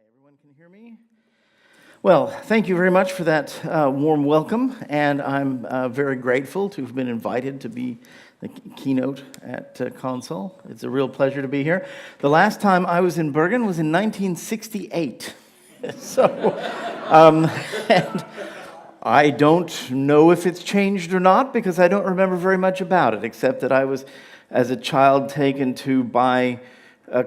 Everyone can hear me? Well, thank you very much for that warm welcome, and I'm very grateful to have been invited to be the keynote at Konsoll. It's a real pleasure to be here. The last time I was in Bergen was in 1968. And I don't know if it's changed or not because I don't remember very much about it, except that I was, as a child, taken to buy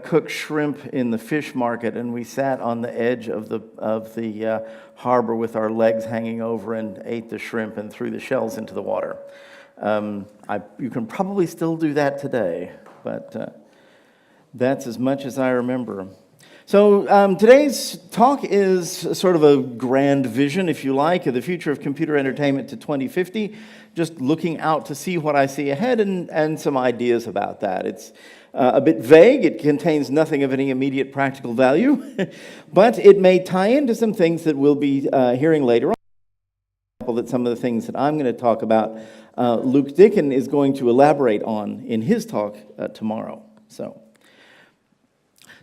cooked shrimp in the fish market, and we sat on the edge of the harbor with our legs hanging over and ate the shrimp and threw the shells into the water. You can probably still do that today, but that's as much as I remember. So today's talk is sort of a grand vision, if you like, of the future of computer entertainment to 2050, just looking out to see what I see ahead and some ideas about that. It's a bit vague. It contains nothing of any immediate practical value, but it may tie into some things that we'll be hearing later on. That some of the things that I'm going to talk about, Luke Dicken is going to elaborate on in his talk tomorrow.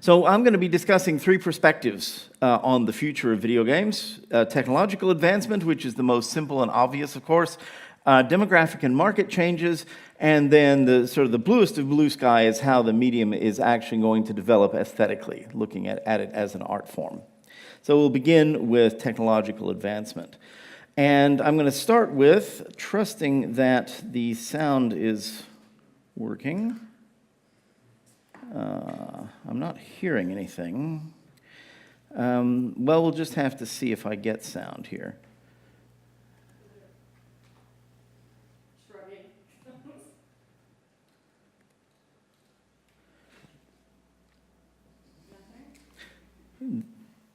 So I'm going to be discussing three perspectives on the future of video games. Technological advancement, which is the most simple and obvious, of course. Demographic and market changes, and then the sort of the bluest of blue sky is how the medium is actually going to develop aesthetically, looking at it as an art form. So we'll begin with technological advancement. And I'm going to start with trusting that the sound is working. I'm not hearing anything. Well, we'll just have to see if I get sound here.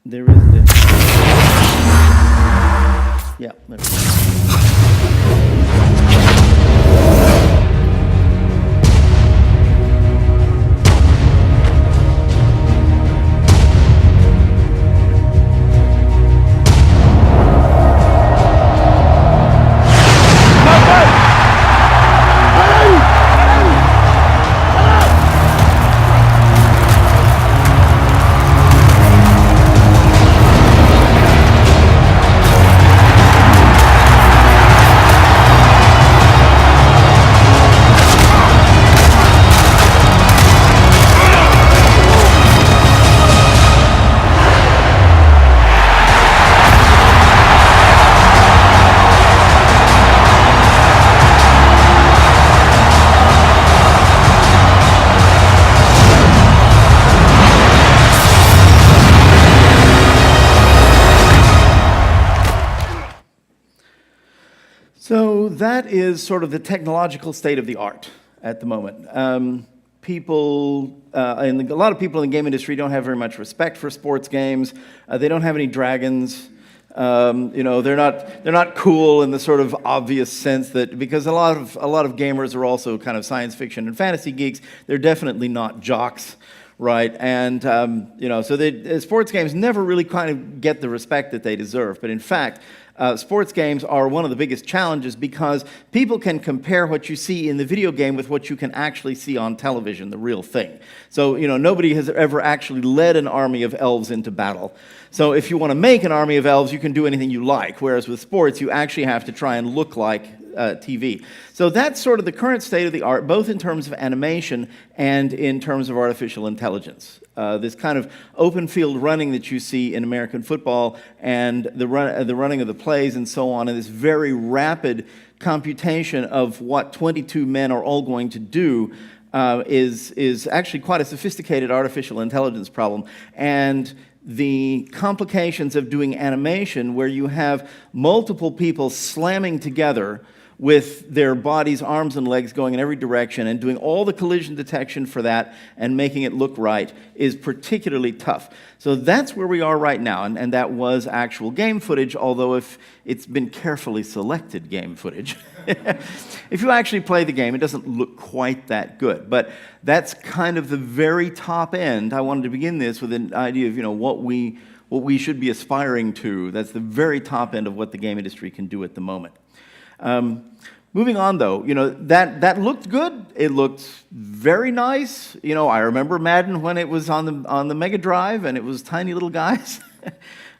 There is the... Yeah, there we go. So that is sort of the technological state of the art at the moment. A lot of people in the game industry don't have very much respect for sports games. They don't have any dragons. They're not cool in the sort of obvious sense that, because a lot of gamers are also kind of science fiction and fantasy geeks. They're definitely not jocks, right? And so the sports games never really kind of get the respect that they deserve. But in fact, sports games are one of the biggest challenges because people can compare what you see in the video game with what you can actually see on television, the real thing. So, nobody has ever actually led an army of elves into battle. So if you want to make an army of elves, you can do anything you like, whereas with sports, you actually have to try and look like TV. So that's sort of the current state of the art, both in terms of animation and in terms of artificial intelligence. This kind of open field running that you see in American football and the running of the plays and so on, and this very rapid computation of what 22 men are all going to do is actually quite a sophisticated artificial intelligence problem. And the complications of doing animation where you have multiple people slamming together with their bodies, arms, and legs going in every direction and doing all the collision detection for that and making it look right is particularly tough. So that's where we are right now, and that was actual game footage, although if it's been carefully selected game footage. If you actually play the game, it doesn't look quite that good, but that's kind of the very top end. I wanted to begin this with an idea of what we should be aspiring to. That's the very top end of what the game industry can do at the moment. Moving on, though, that looked good. It looked very nice. I remember Madden when it was on the Mega Drive, and it was tiny little guys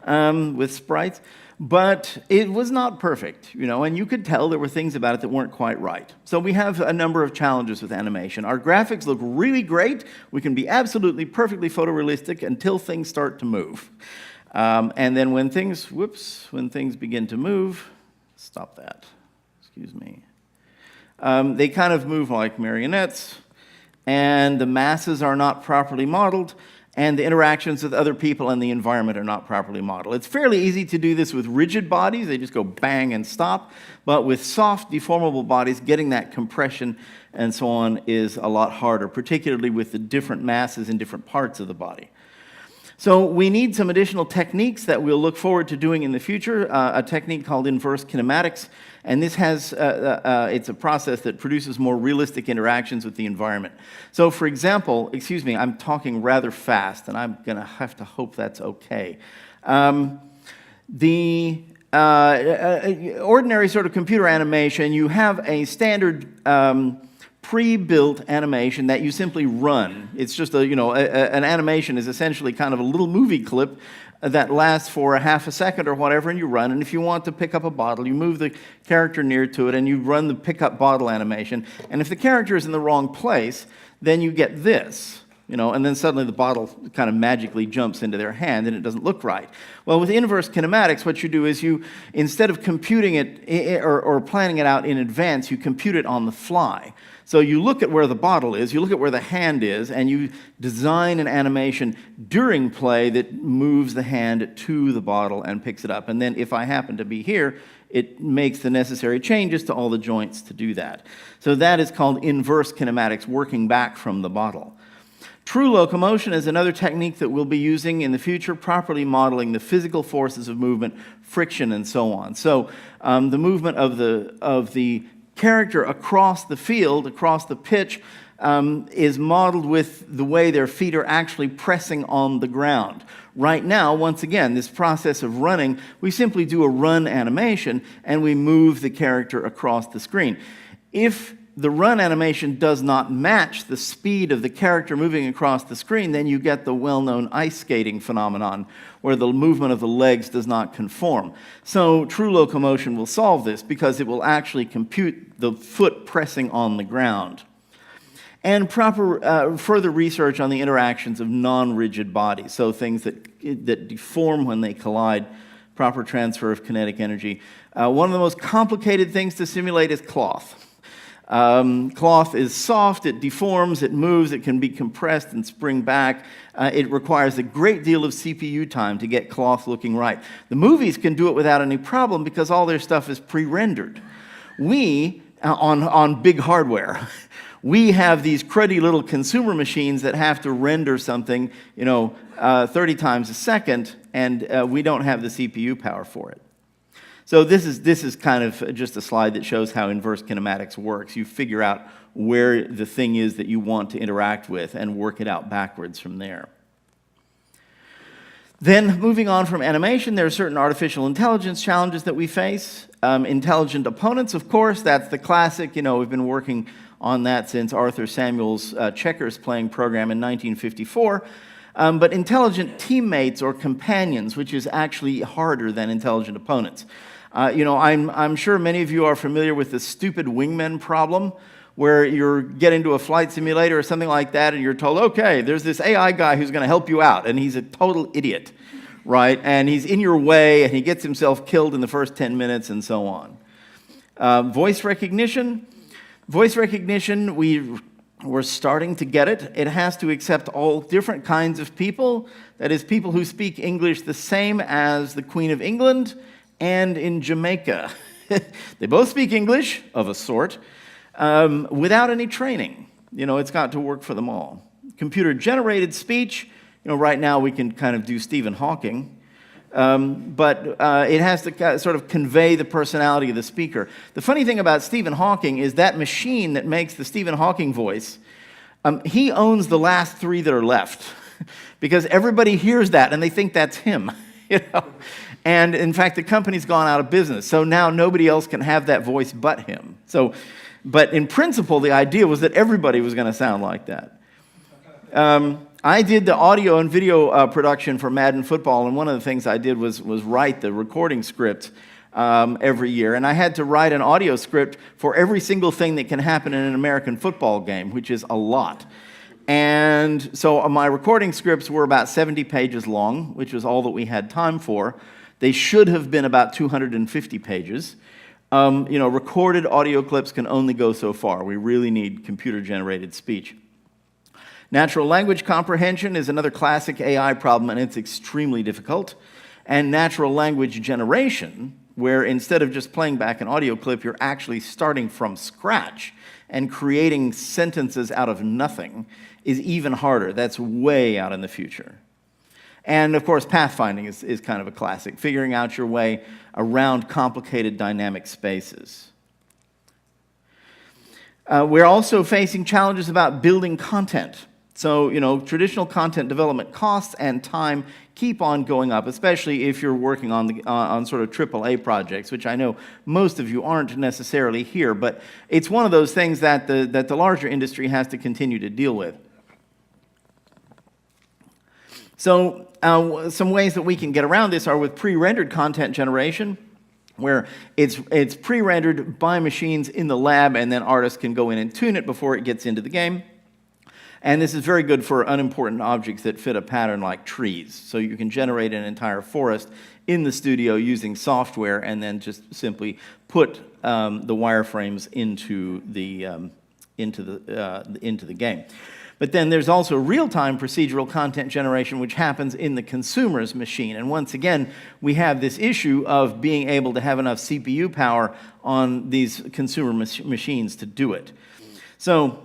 with sprites. But it was not perfect, and you could tell there were things about it that weren't quite right. So we have a number of challenges with animation. Our graphics look really great. We can be absolutely perfectly photorealistic until things start to move. And then when things begin to move, stop that. Excuse me. They kind of move like marionettes, and the masses are not properly modeled, and the interactions with other people and the environment are not properly modeled. It's fairly easy to do this with rigid bodies. They just go bang and stop. But with soft, deformable bodies, getting that compression and so on is a lot harder, particularly with the different masses in different parts of the body. So we need some additional techniques that we'll look forward to doing in the future, a technique called inverse kinematics. And this has, it's a process that produces more realistic interactions with the environment. So for example, excuse me, I'm talking rather fast, and I'm going to have to hope that's okay. Ordinary sort of computer animation, you have a standard pre-built animation that you simply run. It's just an animation is essentially kind of a little movie clip that lasts for a half a second or whatever, and you run. And if you want to pick up a bottle, you move the character near to it, and you run the pick up bottle animation. And if the character is in the wrong place, then you get this. And then suddenly the bottle kind of magically jumps into their hand, and it doesn't look right. Well, with inverse kinematics, what you do is you, instead of computing it or planning it out in advance, you compute it on the fly. So you look at where the bottle is, you look at where the hand is, and you design an animation during play that moves the hand to the bottle and picks it up. And then if I happen to be here, it makes the necessary changes to all the joints to do that. So that is called inverse kinematics, working back from the bottle. True locomotion is another technique that we'll be using in the future, properly modeling the physical forces of movement, friction, and so on. So the movement of the character across the field, across the pitch, is modeled with the way their feet are actually pressing on the ground. Right now, once again, this process of running, we simply do a run animation, and we move the character across the screen. If the run animation does not match the speed of the character moving across the screen, then you get the well-known ice skating phenomenon, where the movement of the legs does not conform. So true locomotion will solve this because it will actually compute the foot pressing on the ground. And proper further research on the interactions of non-rigid bodies, so things that deform when they collide, proper transfer of kinetic energy. One of the most complicated things to simulate is cloth. Cloth is soft, it deforms, it moves, it can be compressed and spring back. It requires a great deal of CPU time to get cloth looking right. The movies can do it without any problem because all their stuff is pre-rendered. We, on big hardware, we have these cruddy little consumer machines that have to render something, 30 times a second, and we don't have the CPU power for it. So this is kind of just a slide that shows how inverse kinematics works. You figure out where the thing is that you want to interact with and work it out backwards from there. Then moving on from animation, there are certain artificial intelligence challenges that we face. Intelligent opponents, of course, that's the classic. We've been working on that since Arthur Samuel's checkers playing program in 1954. But intelligent teammates or companions, which is actually harder than intelligent opponents. I'm sure many of you are familiar with the stupid wingman problem, where you're getting to a flight simulator or something like that, and you're told, okay, there's this AI guy who's going to help you out, and he's a total idiot, right? And he's in your way, and he gets himself killed in the first 10 minutes, and so on. Voice recognition. Voice recognition, we're starting to get it. It has to accept all different kinds of people. That is, people who speak English the same as the Queen of England and in Jamaica. They both speak English, of a sort, without any training. It's got to work for them all. Computer-generated speech, right now we can kind of do Stephen Hawking, but it has to sort of convey the personality of the speaker. The funny thing about Stephen Hawking is that machine that makes the Stephen Hawking voice, he owns the last three that are left because everybody hears that and they think that's him, And in fact, the company's gone out of business. So now nobody else can have that voice but him. But in principle, the idea was that everybody was going to sound like that. I did the audio and video production for Madden football, and one of the things I did was write the recording script every year. And I had to write an audio script for every single thing that can happen in an American football game, which is a lot. And so my recording scripts were about 70 pages long, which was all that we had time for. They should have been about 250 pages. Recorded audio clips can only go so far. We really need computer-generated speech. Natural language comprehension is another classic AI problem, and it's extremely difficult. And natural language generation, where instead of just playing back an audio clip, you're actually starting from scratch and creating sentences out of nothing, is even harder. That's way out in the future. And of course, pathfinding is kind of a classic, figuring out your way around complicated dynamic spaces. We're also facing challenges about building content. So, traditional content development costs and time keep on going up, especially if you're working on sort of AAA projects, which I know most of you aren't necessarily here, but it's one of those things that the larger industry has to continue to deal with. So, some ways that we can get around this are with pre-rendered content generation, where it's pre-rendered by machines in the lab, and then artists can go in and tune it before it gets into the game. And this is very good for unimportant objects that fit a pattern like trees. So you can generate an entire forest in the studio using software and then just simply put the wireframes into the game. But then there's also real-time procedural content generation, which happens in the consumer's machine. And once again, we have this issue of being able to have enough CPU power on these consumer machines to do it. So,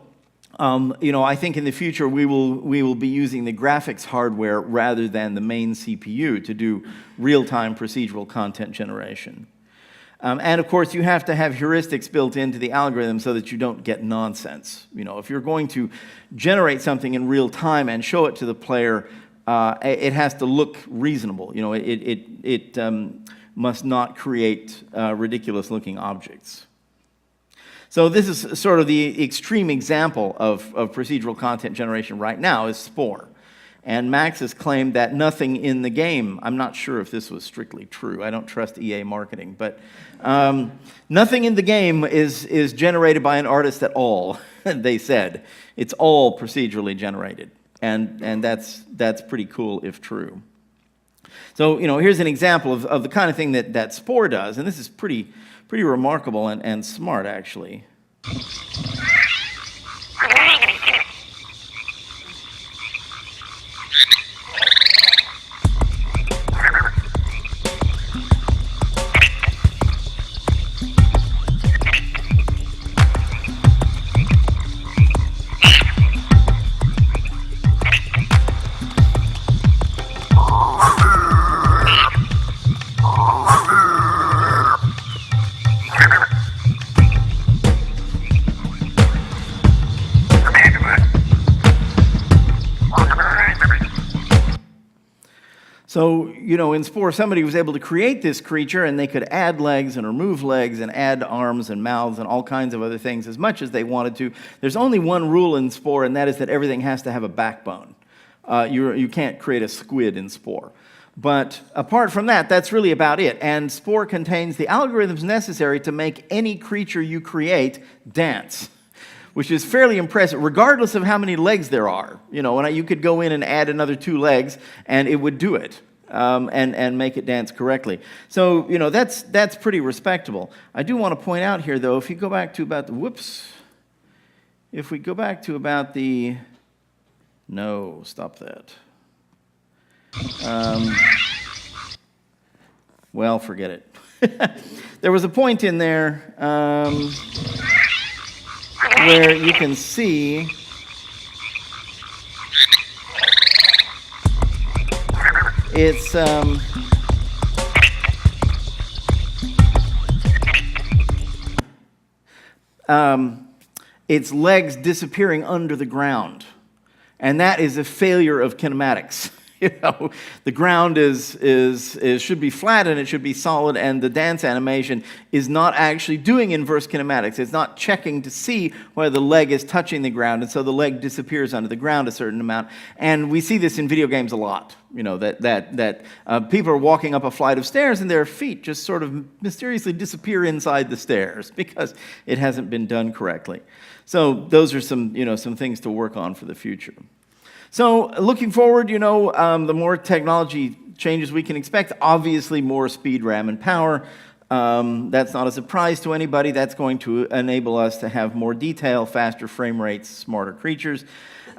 I think in the future we will be using the graphics hardware rather than the main CPU to do real-time procedural content generation. And of course, you have to have heuristics built into the algorithm so that you don't get nonsense. If you're going to generate something in real time and show it to the player, it has to look reasonable. It must not create ridiculous-looking objects. So this is sort of the extreme example of procedural content generation right now is Spore. And Max has claimed that nothing in the game, I'm not sure if this was strictly true, I don't trust EA marketing, but nothing in the game is generated by an artist at all, they said. It's all procedurally generated, and that's pretty cool if true. So, here's an example of the kind of thing that Spore does, and this is pretty remarkable and smart, actually. So, in Spore, somebody was able to create this creature, and they could add legs and remove legs and add arms and mouths and all kinds of other things as much as they wanted to. There's only one rule in Spore, and that is that everything has to have a backbone. You can't create a squid in Spore. But apart from that, that's really about it. And Spore contains the algorithms necessary to make any creature you create dance, which is fairly impressive, regardless of how many legs there are. You could go in and add another 2 legs, and it would do it, and make it dance correctly. So, that's pretty respectable. I do want to point out here, though, if you go back to about the, no, stop that. Well, forget it. There was a point in there, where you can see it's its legs disappearing under the ground, and that is a failure of kinematics. The ground should be flat and it should be solid, and the dance animation is not actually doing inverse kinematics. It's not checking to see whether the leg is touching the ground, and so the leg disappears under the ground a certain amount. And we see this in video games a lot. That people are walking up a flight of stairs and their feet just sort of mysteriously disappear inside the stairs because it hasn't been done correctly. So those are some things to work on for the future. So looking forward, the more technology changes we can expect, obviously more speed, RAM, and power. That's not a surprise to anybody. That's going to enable us to have more detail, faster frame rates, smarter creatures.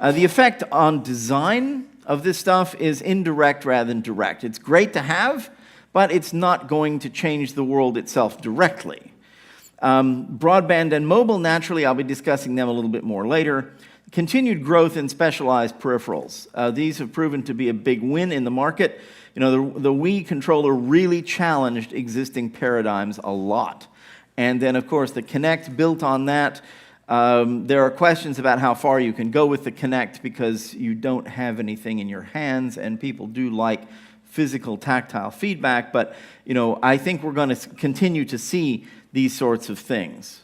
The effect on design of this stuff is indirect rather than direct. It's great to have, but it's not going to change the world itself directly. Broadband and mobile, naturally, I'll be discussing them a little bit more later. Continued growth in specialized peripherals. These have proven to be a big win in the market. The Wii controller really challenged existing paradigms a lot. And then, of course, the Kinect built on that. There are questions about how far you can go with the Kinect because you don't have anything in your hands, and people do like physical, tactile feedback. But, I think we're going to continue to see these sorts of things.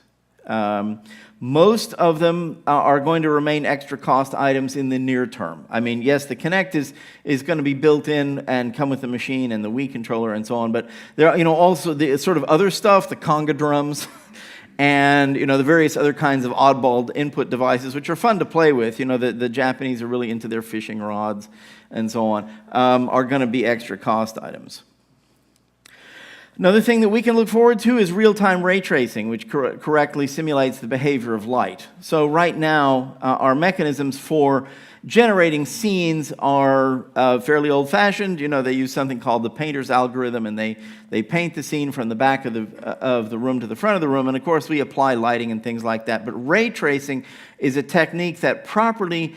Most of them are going to remain extra cost items in the near term. I mean, yes, the Kinect is going to be built in and come with the machine and the Wii controller and so on, but there are, also the sort of other stuff, the conga drums, and, the various other kinds of oddball input devices, which are fun to play with. The Japanese are really into their fishing rods and so on, are going to be extra cost items. Another thing that we can look forward to is real-time ray tracing, which correctly simulates the behavior of light. So right now, our mechanisms for generating scenes are fairly old-fashioned. They use something called the painter's algorithm, and they paint the scene from the back of the room to the front of the room, and of course we apply lighting and things like that. But ray tracing is a technique that properly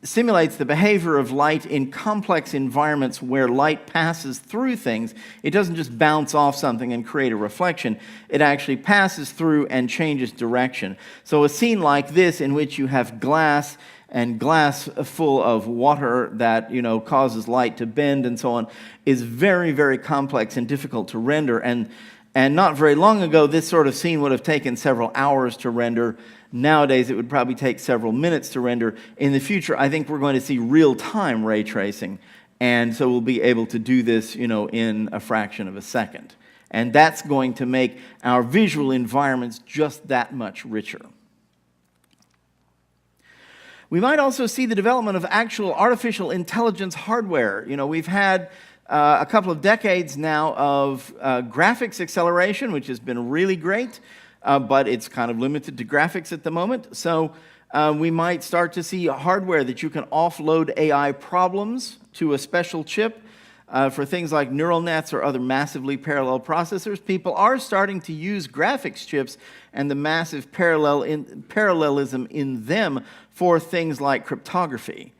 simulates the behavior of light in complex environments where light passes through things. It doesn't just bounce off something and create a reflection. It actually passes through and changes direction. So a scene like this, in which you have glass and glass full of water that causes light to bend and so on, is very, very complex and difficult to render. And not very long ago, this sort of scene would have taken several hours to render. Nowadays, it would probably take several minutes to render. In the future, I think we're going to see real-time ray tracing, and so we'll be able to do this, in a fraction of a second. And that's going to make our visual environments just that much richer. We might also see the development of actual artificial intelligence hardware. We've had a couple of decades now of graphics acceleration, which has been really great. But it's kind of limited to graphics at the moment. So we might start to see hardware that you can offload AI problems to a special chip for things like neural nets or other massively parallel processors. People are starting to use graphics chips and the massive parallelism in them for things like cryptography.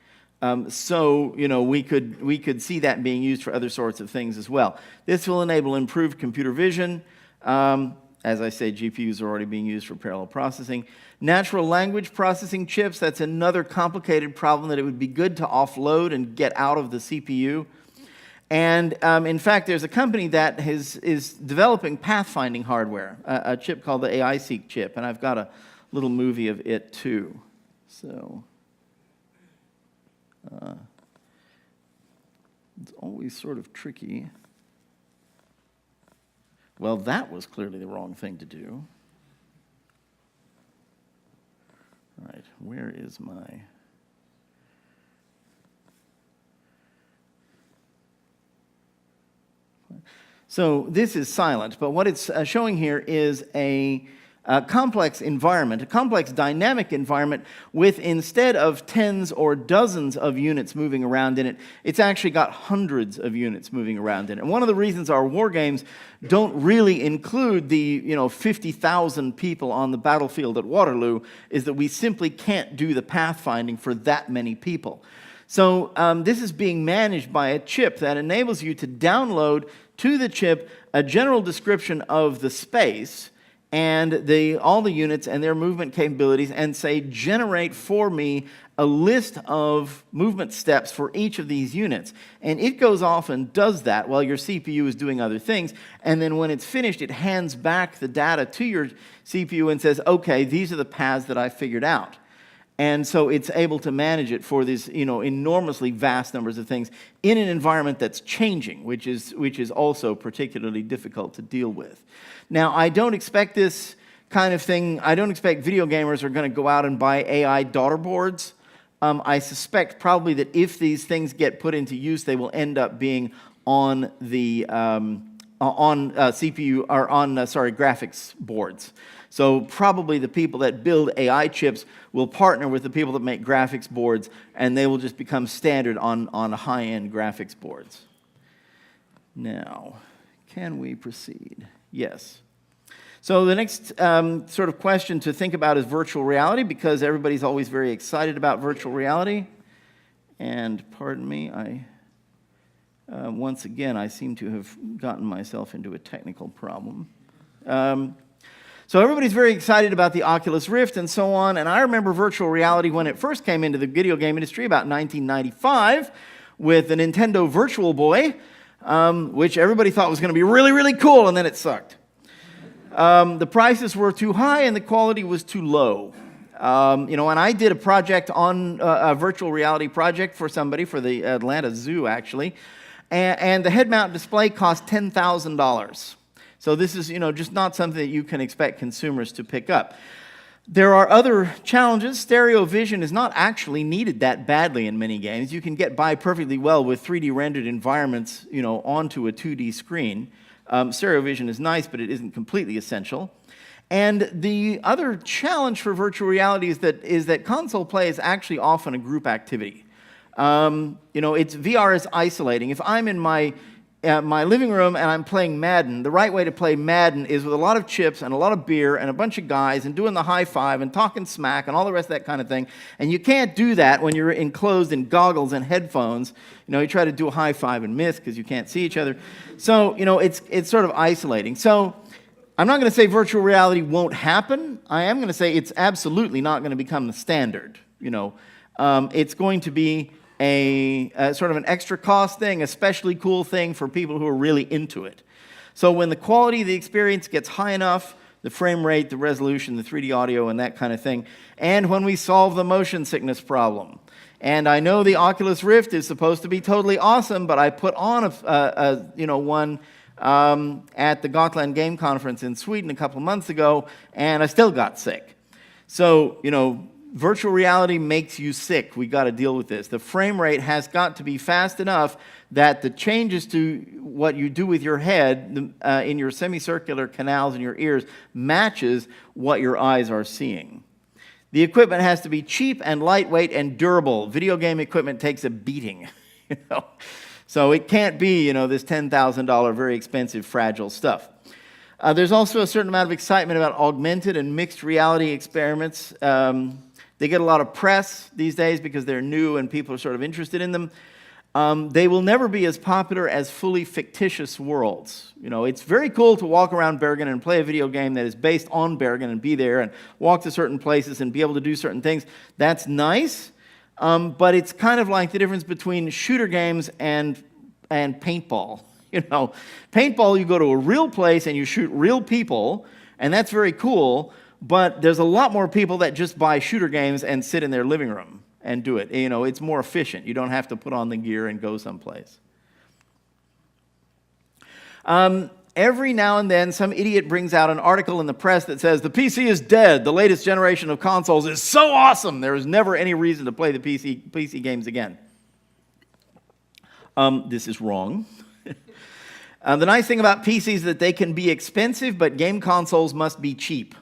So we could see that being used for other sorts of things as well. This will enable improved computer vision. As I say, GPUs are already being used for parallel processing. Natural language processing chips, that's another complicated problem that it would be good to offload and get out of the CPU. And in fact, there's a company that is developing pathfinding hardware, a chip called the AI-Seek chip, and I've got a little movie of it too. So it's always sort of tricky. Well, that was clearly the wrong thing to do. All right, where is my... So this is silent, but what it's showing here is a complex environment, a complex dynamic environment with, instead of tens or dozens of units moving around in it, it's actually got hundreds of units moving around in it. And one of the reasons our war games don't really include the 50,000 people on the battlefield at Waterloo is that we simply can't do the pathfinding for that many people. So this is being managed by a chip that enables you to download to the chip a general description of the space, and all the units and their movement capabilities and say, generate for me a list of movement steps for each of these units. And it goes off and does that while your CPU is doing other things. And then when it's finished, it hands back the data to your CPU and says, okay, these are the paths that I figured out. And so it's able to manage it for these, enormously vast numbers of things in an environment that's changing, which is also particularly difficult to deal with. Now, I don't expect this kind of thing. I don't expect video gamers are going to go out and buy AI daughter boards. I suspect probably that if these things get put into use, they will end up being on the CPU or on graphics boards. So probably the people that build AI chips will partner with the people that make graphics boards, and they will just become standard on high-end graphics boards. Now, can we proceed? Yes. So the next sort of question to think about is virtual reality, because everybody's always very excited about virtual reality. And pardon me, once again, I seem to have gotten myself into a technical problem. So everybody's very excited about the Oculus Rift and so on, and I remember virtual reality when it first came into the video game industry about 1995 with the Nintendo Virtual Boy, which everybody thought was going to be really, really cool, and then it sucked. The prices were too high and the quality was too low. And I did a project on a virtual reality project for somebody, for the Atlanta Zoo actually, and the head-mount display cost $10,000. So this is, just not something that you can expect consumers to pick up. There are other challenges. Stereo vision is not actually needed that badly in many games. You can get by perfectly well with 3D rendered environments, onto a 2D screen. Stereo vision is nice, but it isn't completely essential. And the other challenge for virtual reality is that console play is actually often a group activity. VR is isolating. If I'm in my living room and I'm playing Madden, the right way to play Madden is with a lot of chips and a lot of beer and a bunch of guys and doing the high five and talking smack and all the rest of that kind of thing. And you can't do that when you're enclosed in goggles and headphones. You try to do a high five and miss because you can't see each other. So, it's sort of isolating. So I'm not going to say virtual reality won't happen. I am going to say it's absolutely not going to become the standard. It's going to be a sort of an extra cost thing, a especially cool thing for people who are really into it. So when the quality of the experience gets high enough, the frame rate, the resolution, the 3D audio, and that kind of thing, and when we solve the motion sickness problem. And I know the Oculus Rift is supposed to be totally awesome, but I put on one at the Gotland Game Conference in Sweden a couple of months ago, and I still got sick. So, virtual reality makes you sick. We got to deal with this. The frame rate has got to be fast enough that the changes to what you do with your head in your semicircular canals in your ears matches what your eyes are seeing. The equipment has to be cheap and lightweight and durable. Video game equipment takes a beating. So it can't be, this $10,000 very expensive, fragile stuff. There's also a certain amount of excitement about augmented and mixed reality experiments. They get a lot of press these days because they're new and people are sort of interested in them. They will never be as popular as fully fictitious worlds. It's very cool to walk around Bergen and play a video game that is based on Bergen and be there and walk to certain places and be able to do certain things. That's nice, but it's kind of like the difference between shooter games and paintball. Paintball, you go to a real place and you shoot real people, and that's very cool. But there's a lot more people that just buy shooter games and sit in their living room and do it. It's more efficient. You don't have to put on the gear and go someplace. Every now and then, some idiot brings out an article in the press that says, the PC is dead. The latest generation of consoles is so awesome. There is never any reason to play the PC games again. This is wrong. The nice thing about PCs is that they can be expensive, but game consoles must be cheap.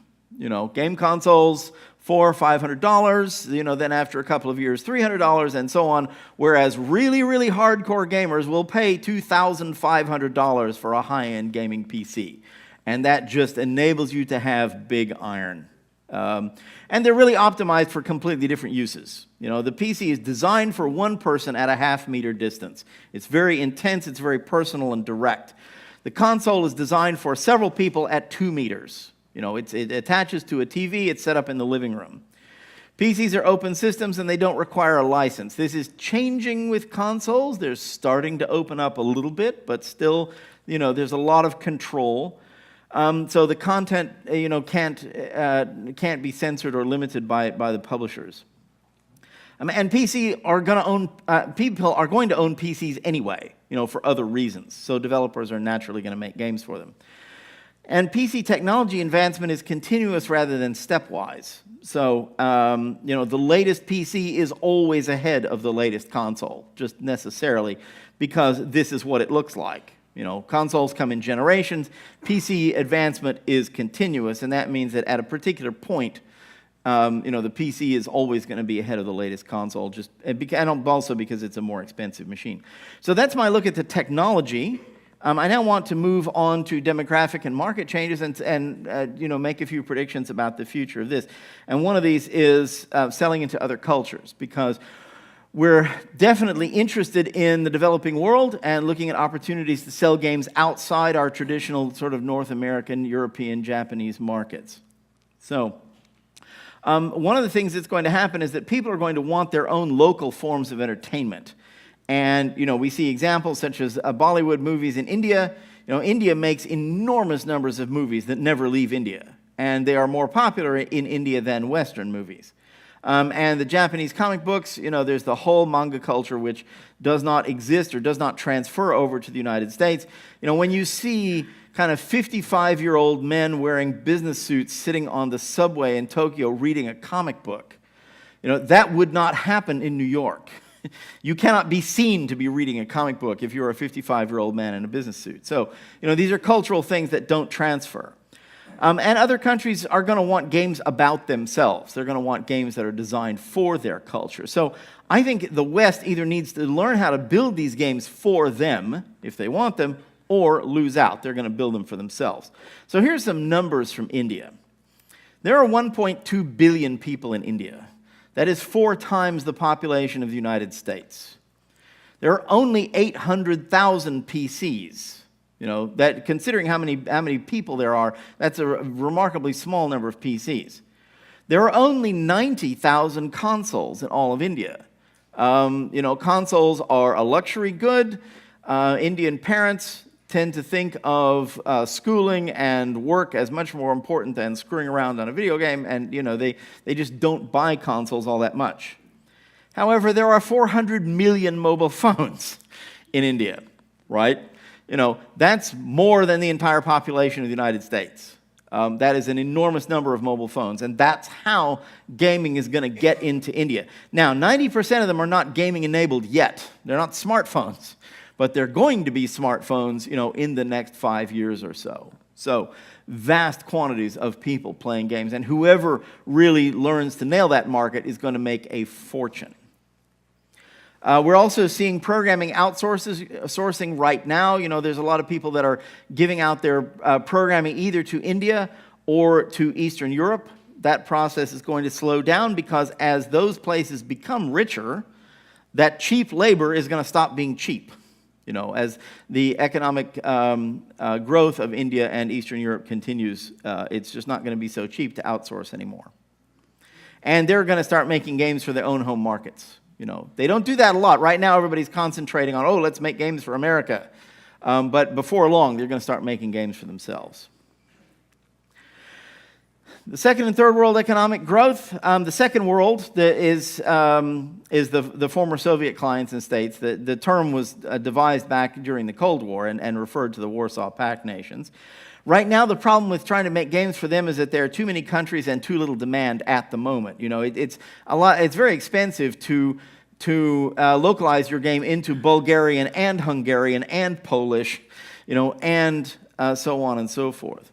Game consoles, $400 or $500, then after a couple of years, $300 and so on, whereas really, really hardcore gamers will pay $2,500 for a high-end gaming PC. And that just enables you to have big iron. And they're really optimized for completely different uses. The PC is designed for one person at a half-meter distance. It's very intense, it's very personal and direct. The console is designed for several people at 2 meters. It attaches to a TV, it's set up in the living room. PCs are open systems and they don't require a license. This is changing with consoles. They're starting to open up a little bit, but still, there's a lot of control. So the content, can't be censored or limited by the publishers. And people are going to own PCs anyway, for other reasons. So developers are naturally going to make games for them. And PC technology advancement is continuous rather than stepwise. So, the latest PC is always ahead of the latest console, just necessarily, because this is what it looks like. Consoles come in generations. PC advancement is continuous, and that means that at a particular point, the PC is always going to be ahead of the latest console, and also because it's a more expensive machine. So that's my look at the technology. I now want to move on to demographic and market changes and make a few predictions about the future of this. And one of these is selling into other cultures, because we're definitely interested in the developing world and looking at opportunities to sell games outside our traditional sort of North American, European, Japanese markets. So one of the things that's going to happen is that people are going to want their own local forms of entertainment. And, we see examples such as Bollywood movies in India. India makes enormous numbers of movies that never leave India. And they are more popular in India than Western movies. And the Japanese comic books, there's the whole manga culture which does not exist or does not transfer over to the United States. When you see kind of 55-year-old men wearing business suits sitting on the subway in Tokyo reading a comic book, that would not happen in New York. You cannot be seen to be reading a comic book if you're a 55-year-old man in a business suit. So, these are cultural things that don't transfer. And other countries are going to want games about themselves. They're going to want games that are designed for their culture. So I think the West either needs to learn how to build these games for them, if they want them, or lose out. They're going to build them for themselves. So here's some numbers from India. There are 1.2 billion people in India. That is 4 times the population of the United States. There are only 800,000 PCs. That considering how many people there are, that's a remarkably small number of PCs. There are only 90,000 consoles in all of India. Consoles are a luxury good. Indian parents tend to think of schooling and work as much more important than screwing around on a video game, and they just don't buy consoles all that much. However, there are 400 million mobile phones in India, right? That's more than the entire population of the United States. That is an enormous number of mobile phones, and that's how gaming is going to get into India. Now, 90% of them are not gaming enabled yet. They're not smartphones. But they're going to be smartphones, in the next 5 years or so. So vast quantities of people playing games, and whoever really learns to nail that market is going to make a fortune. We're also seeing programming outsourcing right now. There's a lot of people that are giving out their programming either to India or to Eastern Europe. That process is going to slow down because as those places become richer, that cheap labor is going to stop being cheap. As the economic growth of India and Eastern Europe continues, it's just not going to be so cheap to outsource anymore. And they're going to start making games for their own home markets. They don't do that a lot. Right now, everybody's concentrating on, let's make games for America. But before long, they're going to start making games for themselves. The second and third world economic growth. The second world is the former Soviet clients and states. The term was devised back during the Cold War and referred to the Warsaw Pact nations. Right now, the problem with trying to make games for them is that there are too many countries and too little demand at the moment. It's very expensive to localize your game into Bulgarian and Hungarian and Polish, and so on and so forth.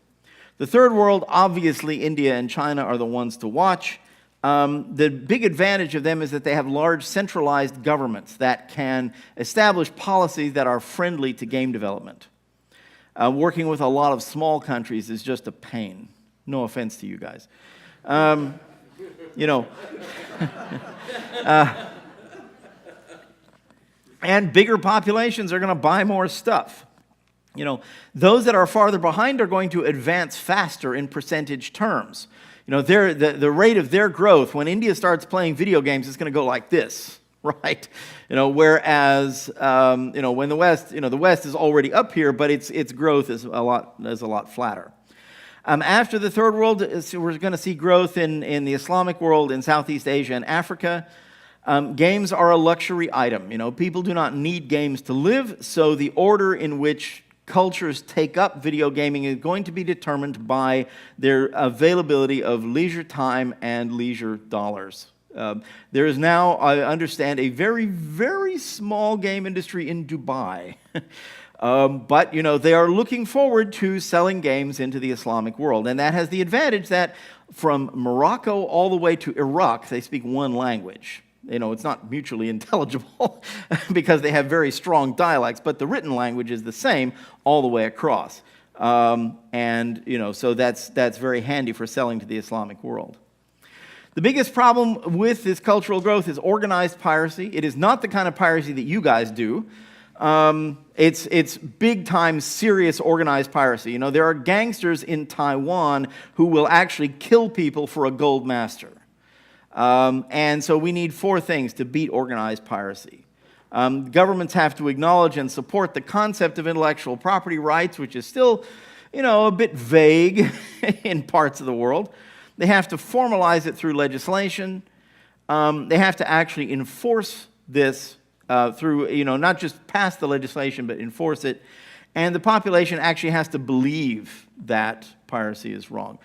The third world, obviously, India and China are the ones to watch. The big advantage of them is that they have large centralized governments that can establish policies that are friendly to game development. Working with a lot of small countries is just a pain. No offense to you guys. And bigger populations are going to buy more stuff. Those that are farther behind are going to advance faster in percentage terms. The rate of their growth, when India starts playing video games, is going to go like this, right? Whereas, when the West is already up here, but its growth is a lot flatter. After the third world, we're going to see growth in the Islamic world, in Southeast Asia and Africa. Games are a luxury item. People do not need games to live, so the order in which cultures take up video gaming is going to be determined by their availability of leisure time and leisure dollars. There is now, I understand, a very, very small game industry in Dubai. But, they are looking forward to selling games into the Islamic world. And that has the advantage that from Morocco all the way to Iraq, they speak one language. It's not mutually intelligible because they have very strong dialects, but the written language is the same all the way across. So that's very handy for selling to the Islamic world. The biggest problem with this cultural growth is organized piracy. It is not the kind of piracy that you guys do. It's big-time, serious organized piracy. There are gangsters in Taiwan who will actually kill people for a gold master. And so we need 4 things to beat organized piracy. Governments have to acknowledge and support the concept of intellectual property rights, which is still, a bit vague in parts of the world. They have to formalize it through legislation. They have to actually enforce this through, not just pass the legislation, but enforce it. And the population actually has to believe that piracy is wrong.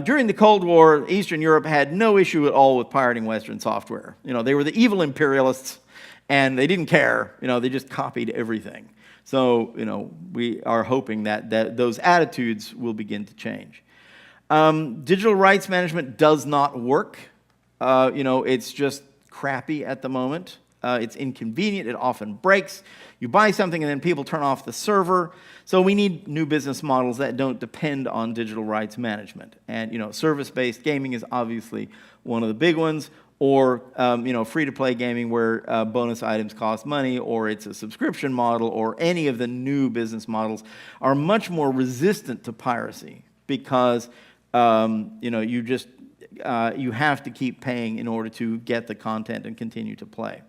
During the Cold War, Eastern Europe had no issue at all with pirating Western software. They were the evil imperialists, and they didn't care. They just copied everything. So, we are hoping that those attitudes will begin to change. Digital rights management does not work. It's just crappy at the moment. It's inconvenient. It often breaks. You buy something and then people turn off the server. So we need new business models that don't depend on digital rights management. And, service-based gaming is obviously one of the big ones. Or, free-to-play gaming where bonus items cost money, or it's a subscription model, or any of the new business models are much more resistant to piracy because, you have to keep paying in order to get the content and continue to play.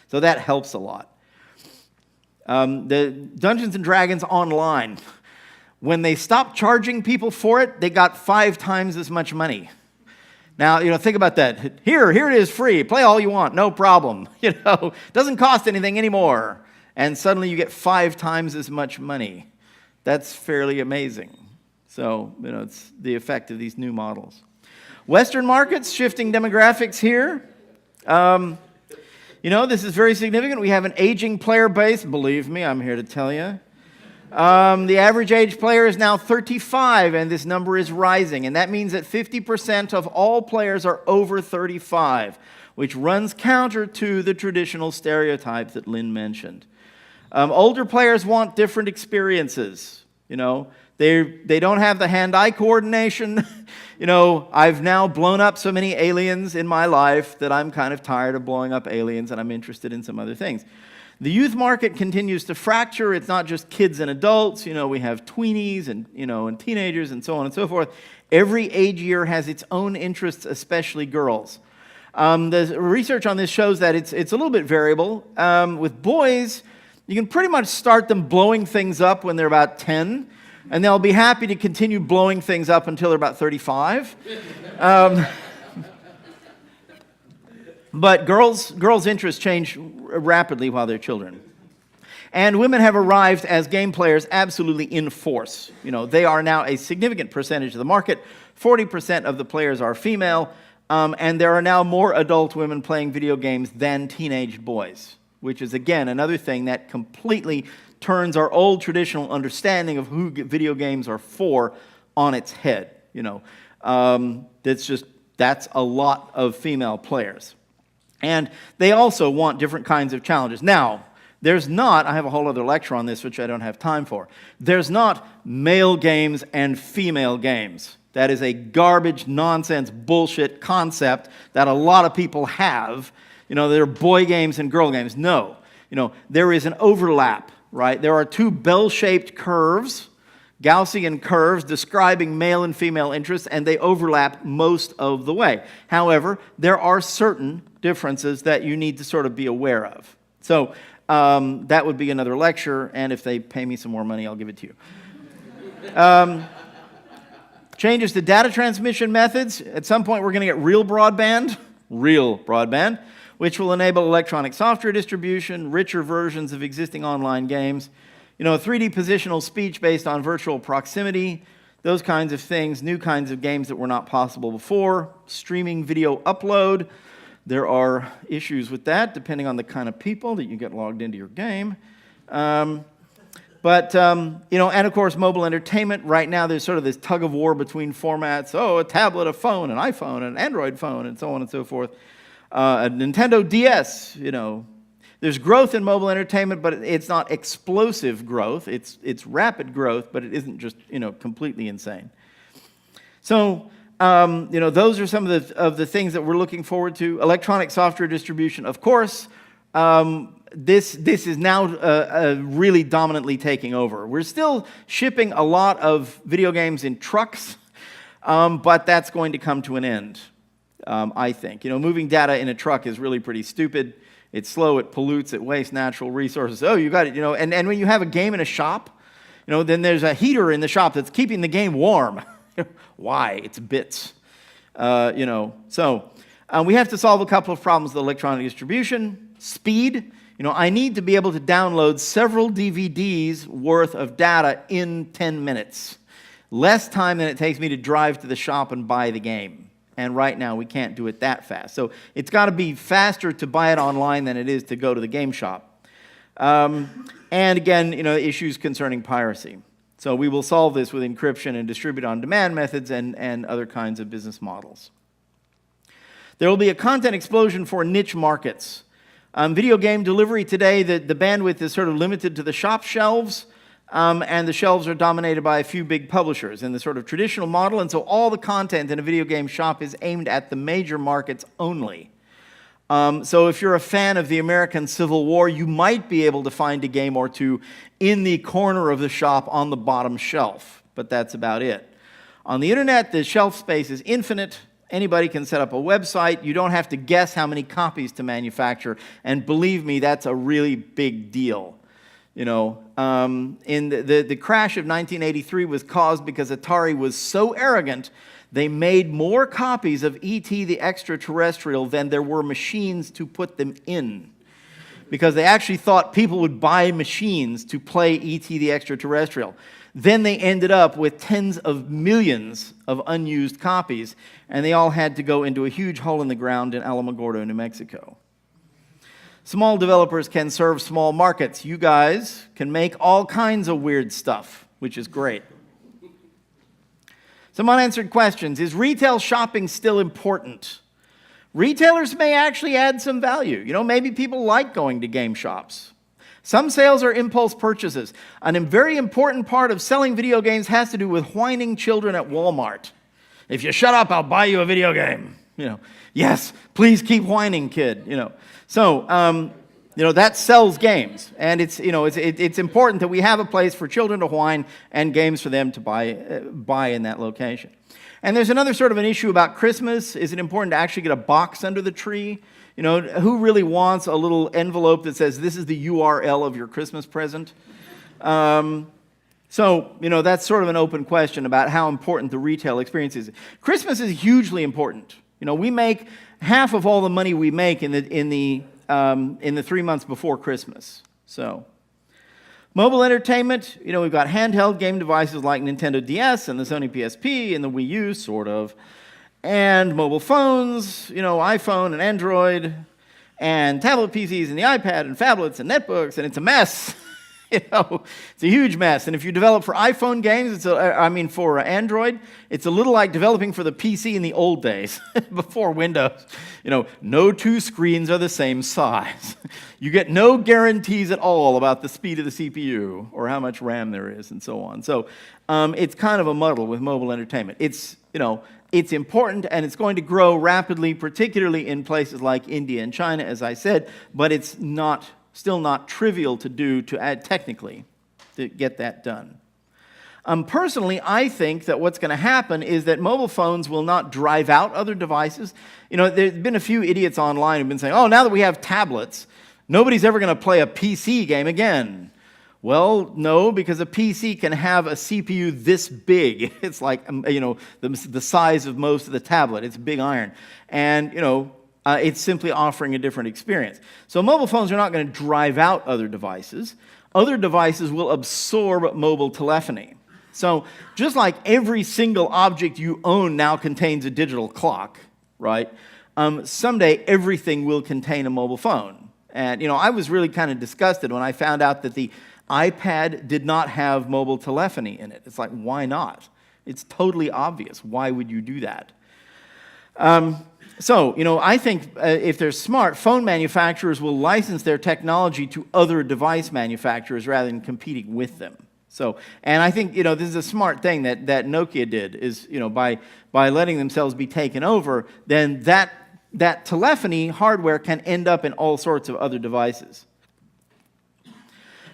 So that helps a lot. The Dungeons & Dragons Online, when they stopped charging people for it, they got 5 times as much money. Now, think about that. Here it is free. Play all you want, no problem. Doesn't cost anything anymore. And suddenly you get 5 times as much money. That's fairly amazing. So, it's the effect of these new models. Western markets, shifting demographics here. This is very significant. We have an aging player base. Believe me, I'm here to tell you. The average age player is now 35, and this number is rising. And that means that 50% of all players are over 35, which runs counter to the traditional stereotype that Lynn mentioned. Older players want different experiences. They don't have the hand-eye coordination. I've now blown up so many aliens in my life that I'm kind of tired of blowing up aliens, and I'm interested in some other things. The youth market continues to fracture. It's not just kids and adults. We have tweenies and, and teenagers and so on and so forth. Every age year has its own interests, especially girls. The research on this shows that it's a little bit variable. With boys, you can pretty much start them blowing things up when they're about 10, and they'll be happy to continue blowing things up until they're about 35. But girls' interests change rapidly while they're children. And women have arrived as game players absolutely in force. They are now a significant percentage of the market. 40% of the players are female, and there are now more adult women playing video games than teenage boys, which is, again, another thing that completely turns our old traditional understanding of who video games are for on its head. That's a lot of female players. And they also want different kinds of challenges. Now, there's not, I have a whole other lecture on this, which I don't have time for. There's not male games and female games. That is a garbage, nonsense, bullshit concept that a lot of people have. There are boy games and girl games. No. There is an overlap right? There are two bell-shaped curves, Gaussian curves, describing male and female interests, and they overlap most of the way. However, there are certain differences that you need to sort of be aware of. So that would be another lecture, and if they pay me some more money, I'll give it to you. Changes to data transmission methods. At some point, we're going to get real broadband, which will enable electronic software distribution, richer versions of existing online games, 3D positional speech based on virtual proximity, those kinds of things, new kinds of games that were not possible before, streaming video upload. There are issues with that, depending on the kind of people that you get logged into your game. And of course, mobile entertainment. Right now, there's sort of this tug of war between formats. Oh, a tablet, a phone, an iPhone, an Android phone, and so on and so forth. A Nintendo DS, There's growth in mobile entertainment, but it's not explosive growth. It's rapid growth, but it isn't just, completely insane. So, those are some of the things that we're looking forward to. Electronic software distribution, of course. This is now really dominantly taking over. We're still shipping a lot of video games in trucks, but that's going to come to an end, I think. Moving data in a truck is really pretty stupid. It's slow, it pollutes, it wastes natural resources. Oh, you got it, and when you have a game in a shop, then there's a heater in the shop that's keeping the game warm. Why? It's bits. So we have to solve a couple of problems with electronic distribution. Speed. I need to be able to download several DVDs worth of data in 10 minutes. Less time than it takes me to drive to the shop and buy the game. And right now, we can't do it that fast. So it's got to be faster to buy it online than it is to go to the game shop. And again, issues concerning piracy. So we will solve this with encryption and distribute-on-demand methods and other kinds of business models. There will be a content explosion for niche markets. Video game delivery today, the bandwidth is sort of limited to the shop shelves, and the shelves are dominated by a few big publishers in the sort of traditional model, and so all the content in a video game shop is aimed at the major markets only. So if you're a fan of the American Civil War, you might be able to find a game or two in the corner of the shop on the bottom shelf, but that's about it. On the internet, the shelf space is infinite. Anybody can set up a website. You don't have to guess how many copies to manufacture, and believe me, that's a really big deal. In the crash of 1983 was caused because Atari was so arrogant, they made more copies of E.T. the Extraterrestrial than there were machines to put them in. Because they actually thought people would buy machines to play E.T. the Extraterrestrial. Then they ended up with tens of millions of unused copies, and they all had to go into a huge hole in the ground in Alamogordo, New Mexico. Small developers can serve small markets. You guys can make all kinds of weird stuff, which is great. Some unanswered questions. Is retail shopping still important? Retailers may actually add some value. Maybe people like going to game shops. Some sales are impulse purchases. And a very important part of selling video games has to do with whining children at Walmart. If you shut up, I'll buy you a video game. Yes, please keep whining, kid. So, that sells games, and it's important that we have a place for children to whine and games for them to buy in that location. And there's another sort of an issue about Christmas. Is it important to actually get a box under the tree? Who really wants a little envelope that says this is the URL of your Christmas present? So, that's sort of an open question about how important the retail experience is. Christmas is hugely important. We make half of all the money we make in the 3 months before Christmas. So, mobile entertainment, we've got handheld game devices like Nintendo DS and the Sony PSP and the Wii U, sort of, and mobile phones, iPhone and Android, and tablet PCs and the iPad and phablets and netbooks, and it's a mess. It's a huge mess. And if you develop for iPhone games, for Android, it's a little like developing for the PC in the old days, before Windows. No two screens are the same size. You get no guarantees at all about the speed of the CPU or how much RAM there is and so on. So it's kind of a muddle with mobile entertainment. It's important and it's going to grow rapidly, particularly in places like India and China, as I said, but it's not still not trivial to do to add technically to get that done. Personally, I think that what's going to happen is that mobile phones will not drive out other devices. You know, there's been a few idiots online who've been saying, oh, now that we have tablets, nobody's ever going to play a PC game again. Well, no, because a PC can have a CPU this big. It's like, the size of most of the tablet. It's big iron. And, it's simply offering a different experience. So mobile phones are not going to drive out other devices. Other devices will absorb mobile telephony. So just like every single object you own now contains a digital clock, right? Someday everything will contain a mobile phone. And, I was really kind of disgusted when I found out that the iPad did not have mobile telephony in it. It's like, why not? It's totally obvious. Why would you do that? I think if they're smart, phone manufacturers will license their technology to other device manufacturers rather than competing with them. And I think, this is a smart thing that Nokia did, is, by letting themselves be taken over, then that telephony hardware can end up in all sorts of other devices.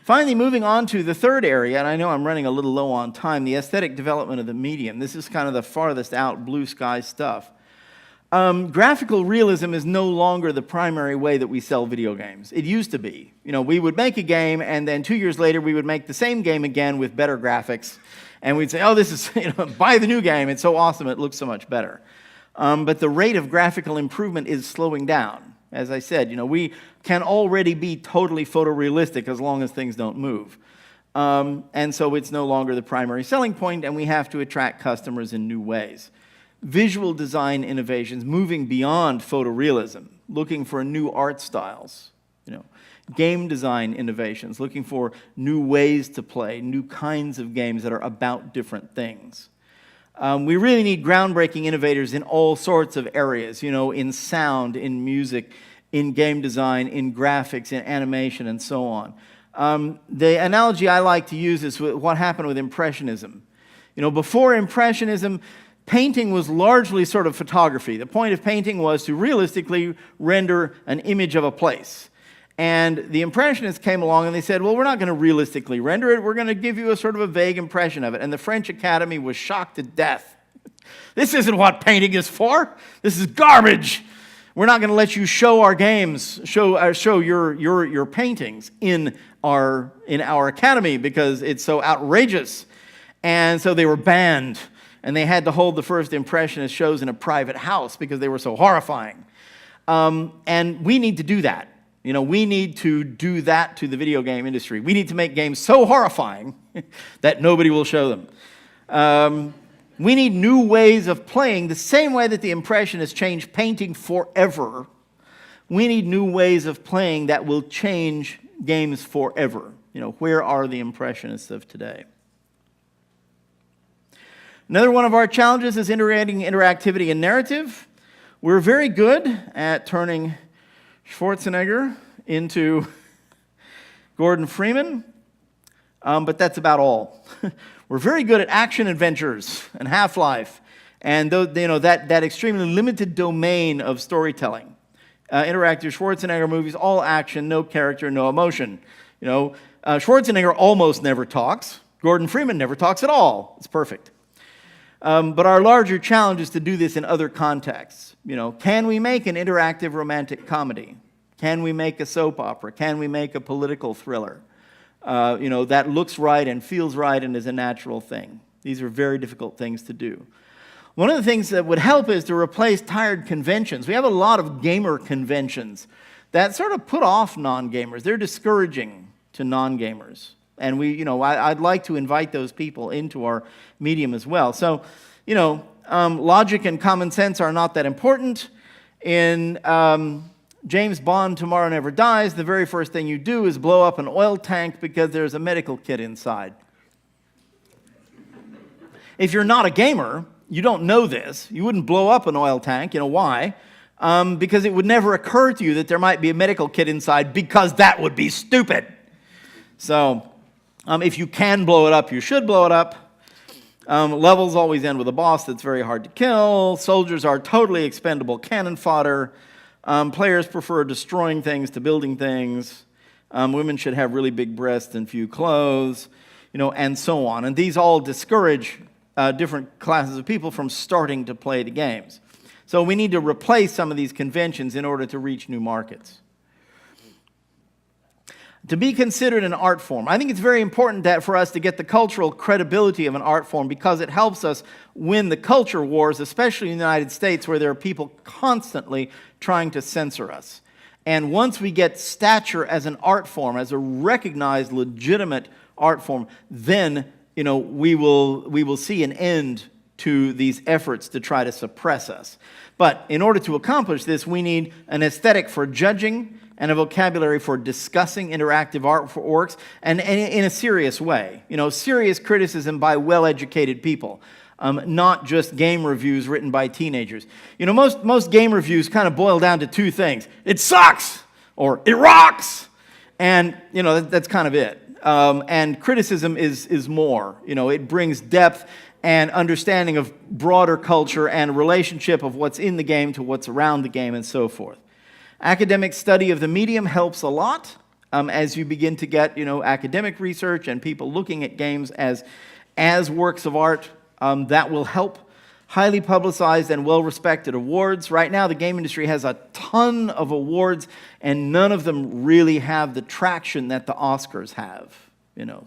Finally, moving on to the third area, and I know I'm running a little low on time, the aesthetic development of the medium. This is kind of the farthest out blue sky stuff. Graphical realism is no longer the primary way that we sell video games. It used to be. We would make a game, and then 2 years later, we would make the same game again with better graphics, and we'd say, oh, this is, buy the new game. It's so awesome. It looks so much better. But the rate of graphical improvement is slowing down. As I said, we can already be totally photorealistic as long as things don't move. And so it's no longer the primary selling point, and we have to attract customers in new ways. Visual design innovations, moving beyond photorealism, looking for new art styles, game design innovations, looking for new ways to play, new kinds of games that are about different things. We really need groundbreaking innovators in all sorts of areas, in sound, in music, in game design, in graphics, in animation, and so on. The analogy I like to use is what happened with Impressionism. Before Impressionism, painting was largely sort of photography. The point of painting was to realistically render an image of a place. And the Impressionists came along and they said, well, we're not going to realistically render it. We're going to give you a sort of a vague impression of it. And the French Academy was shocked to death. This isn't what painting is for. This is garbage. We're not going to let you show our games, show your paintings in our academy because it's so outrageous. And so they were banned. And they had to hold the first Impressionist shows in a private house because they were so horrifying. And we need to do that. We need to do that to the video game industry. We need to make games so horrifying that nobody will show them. We need new ways of playing, the same way that the Impressionists changed painting forever. We need new ways of playing that will change games forever. Where are the Impressionists of today? Another one of our challenges is integrating interactivity and narrative. We're very good at turning Schwarzenegger into Gordon Freeman, but that's about all. We're very good at action adventures and HalfLife, and that extremely limited domain of storytelling. Interactive Schwarzenegger movies, all action, no character, no emotion. Schwarzenegger almost never talks. Gordon Freeman never talks at all. It's perfect. But our larger challenge is to do this in other contexts. Can we make an interactive romantic comedy? Can we make a soap opera? Can we make a political thriller? That looks right and feels right and is a natural thing. These are very difficult things to do. One of the things that would help is to replace tired conventions. We have a lot of gamer conventions that sort of put off non-gamers. They're discouraging to non-gamers. And I'd like to invite those people into our medium as well. So, logic and common sense are not that important. In James Bond, Tomorrow Never Dies, the very first thing you do is blow up an oil tank because there's a medical kit inside. If you're not a gamer, you don't know this. You wouldn't blow up an oil tank. Why? Because it would never occur to you that there might be a medical kit inside, because that would be stupid. So, if you can blow it up, you should blow it up. Levels always end with a boss that's very hard to kill. Soldiers are totally expendable cannon fodder. Players prefer destroying things to building things. Women should have really big breasts and few clothes, and so on. And these all discourage different classes of people from starting to play the games. So we need to replace some of these conventions in order to reach new markets. To be considered an art form. I think it's very important that for us to get the cultural credibility of an art form because it helps us win the culture wars, especially in the United States where there are people constantly trying to censor us. And once we get stature as an art form, as a recognized, legitimate art form, then we will see an end to these efforts to try to suppress us. But in order to accomplish this, we need an aesthetic for judging and a vocabulary for discussing interactive artworks, and in a serious way. Serious criticism by well-educated people, not just game reviews written by teenagers. Most game reviews kind of boil down to two things. It sucks, or it rocks, and that's kind of it. And criticism is more. It brings depth and understanding of broader culture and relationship of what's in the game to what's around the game and so forth. Academic study of the medium helps a lot as you begin to get, academic research and people looking at games as works of art. That will help. Highly publicized and well-respected awards. Right now, the game industry has a ton of awards, and none of them really have the traction that the Oscars have.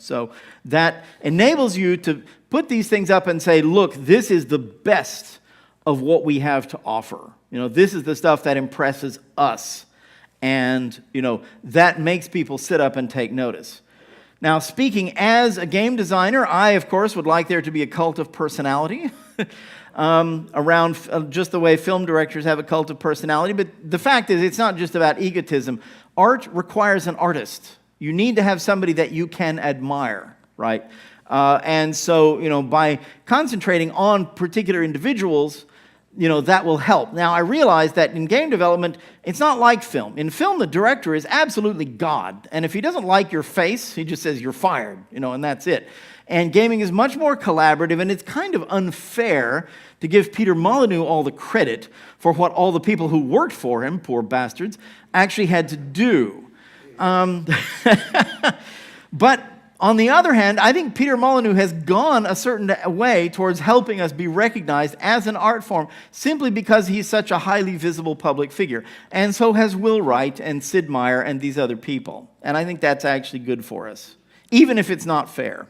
So that enables you to put these things up and say, look, this is the best of what we have to offer. This is the stuff that impresses us. And, that makes people sit up and take notice. Now, speaking as a game designer, I, of course, would like there to be a cult of personality around just the way film directors have a cult of personality. But the fact is, it's not just about egotism. Art requires an artist. You need to have somebody that you can admire, right? And so, by concentrating on particular individuals, that will help. Now, I realize that in game development, it's not like film. In film, the director is absolutely God. And if he doesn't like your face, he just says, you're fired, and that's it. And gaming is much more collaborative, and it's kind of unfair to give Peter Molyneux all the credit for what all the people who worked for him, poor bastards, actually had to do. But on the other hand, I think Peter Molyneux has gone a certain way towards helping us be recognized as an art form simply because he's such a highly visible public figure. And so has Will Wright and Sid Meier and these other people. And I think that's actually good for us, even if it's not fair.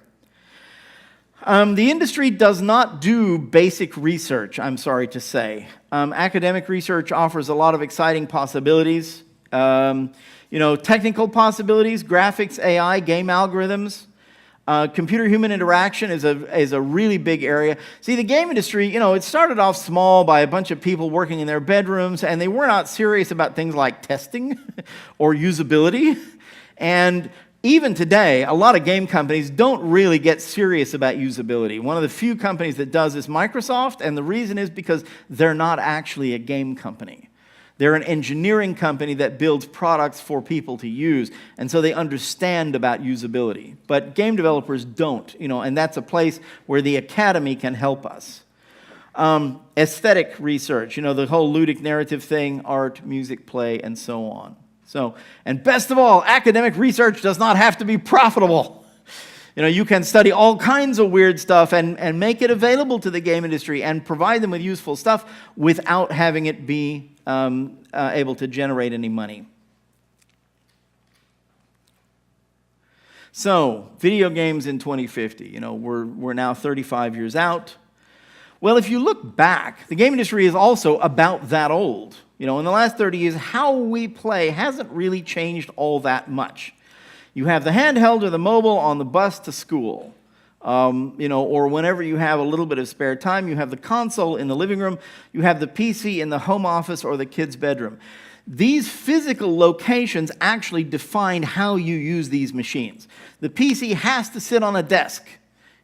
The industry does not do basic research, I'm sorry to say. Academic research offers a lot of exciting possibilities. Technical possibilities, graphics, AI, game algorithms, computer-human interaction is a really big area. See, the game industry, it started off small by a bunch of people working in their bedrooms, and they were not serious about things like testing or usability. And even today, a lot of game companies don't really get serious about usability. One of the few companies that does is Microsoft, and the reason is because they're not actually a game company. They're an engineering company that builds products for people to use, and so they understand about usability. But game developers don't, and that's a place where the academy can help us. Aesthetic research, the whole ludic narrative thing, art, music, play, and so on. And best of all, academic research does not have to be profitable. You can study all kinds of weird stuff and make it available to the game industry and provide them with useful stuff without having it be able to generate any money. So, video games in 2050. We're now 35 years out. Well, if you look back, the game industry is also about that old. In the last 30 years, how we play hasn't really changed all that much. You have the handheld or the mobile on the bus to school. Or whenever you have a little bit of spare time, you have the console in the living room, you have the PC in the home office or the kid's bedroom. These physical locations actually define how you use these machines. The PC has to sit on a desk.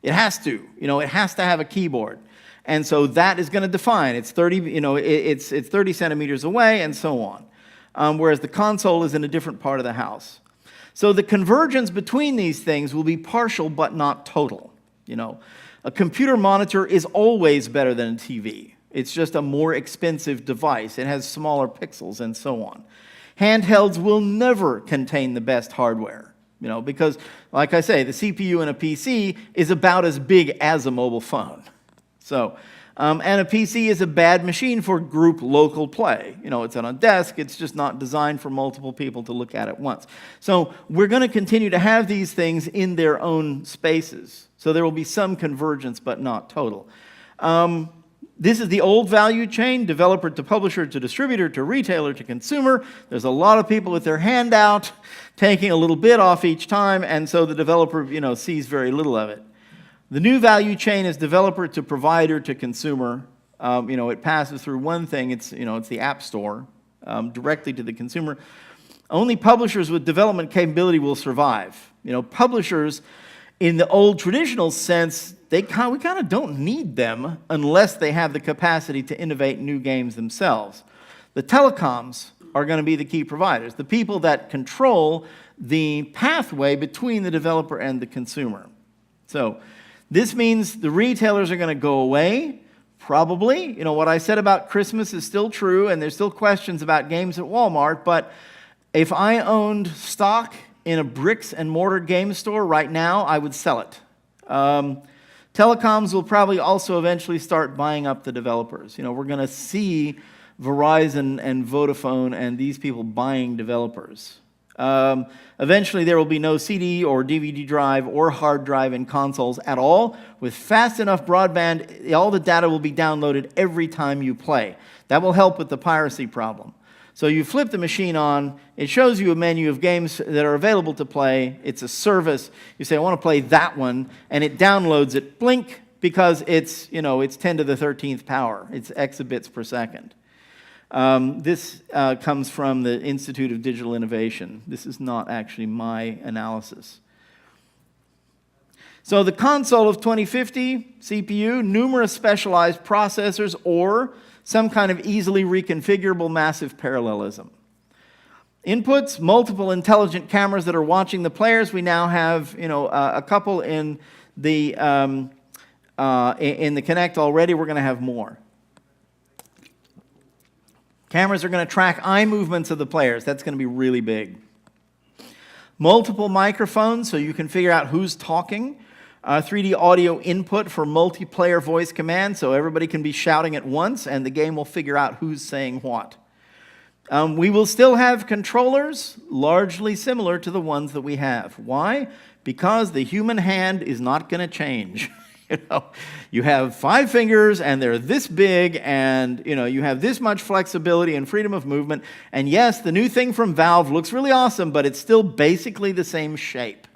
It has to. It has to have a keyboard. And so that is going to define. It's 30 centimeters away and so on. Whereas the console is in a different part of the house. So the convergence between these things will be partial but not total. A computer monitor is always better than a TV. It's just a more expensive device. It has smaller pixels and so on. Handhelds will never contain the best hardware, because, like I say, the CPU in a PC is about as big as a mobile phone. So, and a PC is a bad machine for group local play. It's on a desk. It's just not designed for multiple people to look at once. So we're going to continue to have these things in their own spaces. So there will be some convergence, but not total. This is the old value chain, developer to publisher to distributor to retailer to consumer. There's a lot of people with their hand out, taking a little bit off each time, and so the developer, sees very little of it. The new value chain is developer to provider to consumer. It passes through one thing. It's the App Store, directly to the consumer. Only publishers with development capability will survive. Publishers, in the old traditional sense, we kind of don't need them unless they have the capacity to innovate new games themselves. The telecoms are going to be the key providers, the people that control the pathway between the developer and the consumer. So this means the retailers are going to go away, probably. What I said about Christmas is still true, and there's still questions about games at Walmart, but if I owned stock in a bricks and mortar game store right now, I would sell it. Telecoms will probably also eventually start buying up the developers. We're going to see Verizon and Vodafone and these people buying developers. Eventually, there will be no CD or DVD drive or hard drive in consoles at all. With fast enough broadband, all the data will be downloaded every time you play. That will help with the piracy problem. So you flip the machine on, it shows you a menu of games that are available to play. It's a service. You say, I want to play that one, and it downloads it, blink, because it's 10 to the 13th power. It's exabits per second. This comes from the Institute of Digital Innovation. This is not actually my analysis. So the console of 2050, CPU, numerous specialized processors, or some kind of easily reconfigurable massive parallelism. Inputs, multiple intelligent cameras that are watching the players. We now have a couple in the Kinect already. We're going to have more. Cameras are going to track eye movements of the players. That's going to be really big. Multiple microphones, so you can figure out who's talking. 3D audio input for multiplayer voice commands, so everybody can be shouting at once, and the game will figure out who's saying what. We will still have controllers largely similar to the ones that we have. Why? Because the human hand is not going to change. You have 5 fingers, and they're this big, and you have this much flexibility and freedom of movement. And yes, the new thing from Valve looks really awesome, but it's still basically the same shape.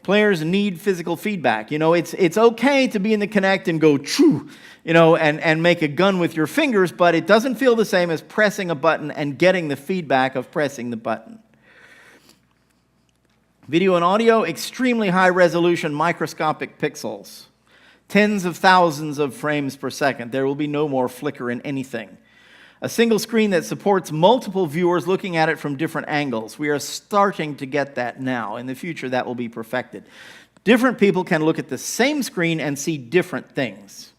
Players need physical feedback. It's okay to be in the Kinect and go choo, and make a gun with your fingers, but it doesn't feel the same as pressing a button and getting the feedback of pressing the button. Video and audio, extremely high resolution microscopic pixels. Tens of thousands of frames per second. There will be no more flicker in anything. A single screen that supports multiple viewers looking at it from different angles. We are starting to get that now. In the future, that will be perfected. Different people can look at the same screen and see different things.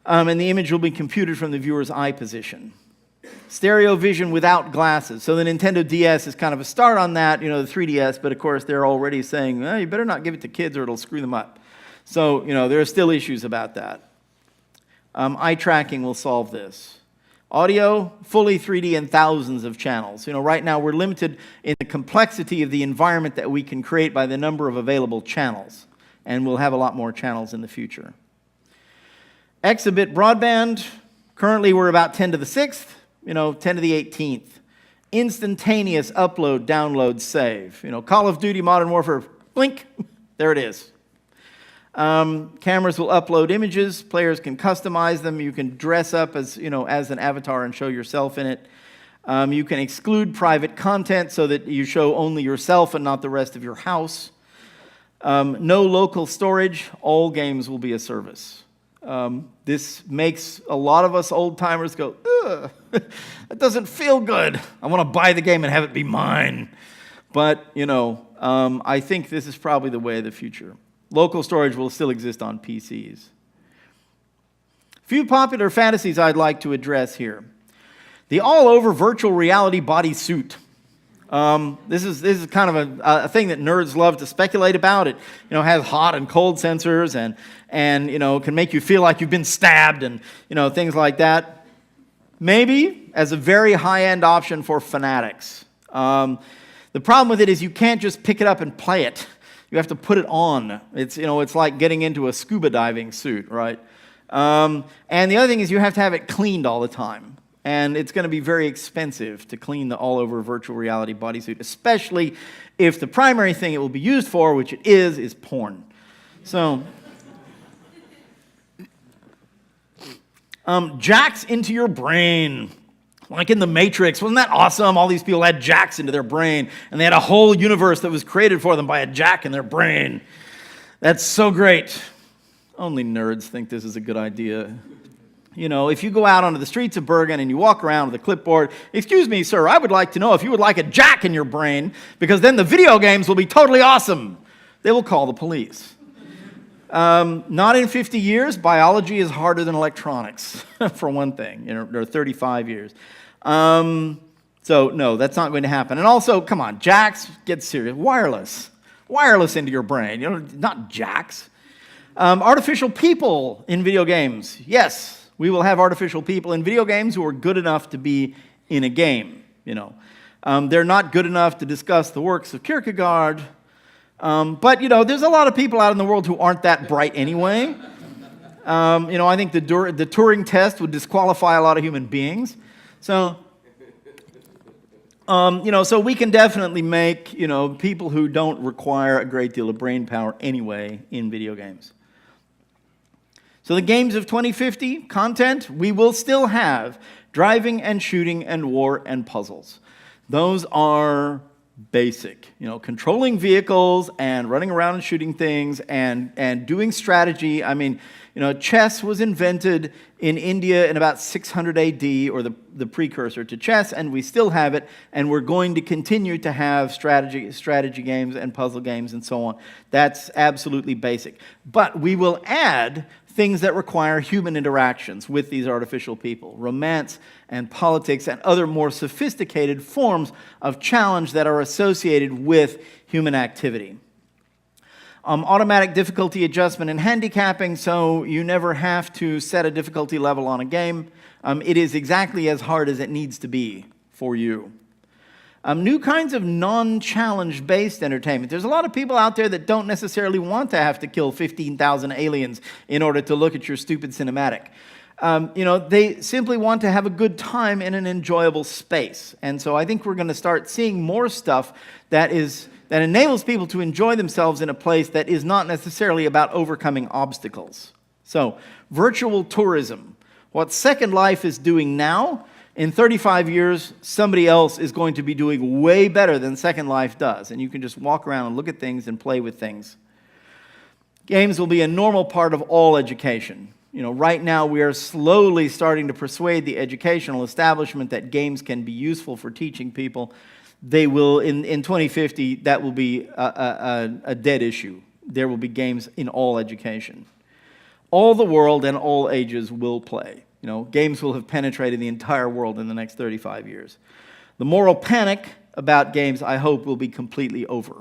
And the image will be computed from the viewer's eye position. Stereo vision without glasses. So the Nintendo DS is kind of a start on that, the 3DS, but of course they're already saying, well, you better not give it to kids or it'll screw them up. So, there are still issues about that. Eye tracking will solve this. Audio, fully 3D and thousands of channels. Right now we're limited in the complexity of the environment that we can create by the number of available channels. And we'll have a lot more channels in the future. Exabit broadband, currently we're about 10 to the 6th, 10 to the 18th. Instantaneous upload, download, save. Call of Duty Modern Warfare, blink, there it is. Cameras will upload images. Players can customize them. You can dress up as an avatar and show yourself in it. You can exclude private content so that you show only yourself and not the rest of your house. No local storage. All games will be a service. This makes a lot of us old-timers go, ugh, that doesn't feel good. I want to buy the game and have it be mine. But, I think this is probably the way of the future. Local storage will still exist on PCs. A few popular fantasies I'd like to address here. The all-over virtual reality bodysuit. This is kind of a thing that nerds love to speculate about. It has hot and cold sensors and can make you feel like you've been stabbed and things like that. Maybe as a very high-end option for fanatics. The problem with it is you can't just pick it up and play it. You have to put it on. It's like getting into a scuba diving suit, right? And the other thing is you have to have it cleaned all the time. And it's going to be very expensive to clean the all-over virtual reality bodysuit, especially if the primary thing it will be used for, which it is porn. So, jacks into your brain. Like in The Matrix. Wasn't that awesome? All these people had jacks into their brain, and they had a whole universe that was created for them by a jack in their brain. That's so great. Only nerds think this is a good idea. If you go out onto the streets of Bergen and you walk around with a clipboard, "Excuse me, sir, I would like to know if you would like a jack in your brain, because then the video games will be totally awesome." They will call the police. Not in 50 years. Biology is harder than electronics, for one thing. There are 35 years. So, no, that's not going to happen. And also, come on, jacks, get serious. Wireless into your brain. Not jacks. Artificial people in video games. Yes. We will have artificial people in video games who are good enough to be in a game, They're not good enough to discuss the works of Kierkegaard, but, there's a lot of people out in the world who aren't that bright anyway. I think the Turing test would disqualify a lot of human beings. So, so we can definitely make, people who don't require a great deal of brain power anyway in video games. So the games of 2050 content, we will still have driving and shooting and war and puzzles. Those are basic. Controlling vehicles and running around and shooting things and doing strategy. I mean, chess was invented in India in about 600 AD, or the precursor to chess, and we still have it, and we're going to continue to have strategy games and puzzle games and so on. That's absolutely basic. But we will add things that require human interactions with these artificial people, romance and politics and other more sophisticated forms of challenge that are associated with human activity. Automatic difficulty adjustment and handicapping, so you never have to set a difficulty level on a game. It is exactly as hard as it needs to be for you. New kinds of non-challenge based entertainment. There's a lot of people out there that don't necessarily want to have to kill 15,000 aliens in order to look at your stupid cinematic. They simply want to have a good time in an enjoyable space. And so I think we're going to start seeing more stuff that enables people to enjoy themselves in a place that is not necessarily about overcoming obstacles. So, virtual tourism. What Second Life is doing now, in 35 years, somebody else is going to be doing way better than Second Life does. And you can just walk around and look at things and play with things. Games will be a normal part of all education. Right now we are slowly starting to persuade the educational establishment that games can be useful for teaching people. They will, in 2050, that will be a dead issue. There will be games in all education. All the world and all ages will play. Games will have penetrated the entire world in the next 35 years. The moral panic about games, I hope, will be completely over.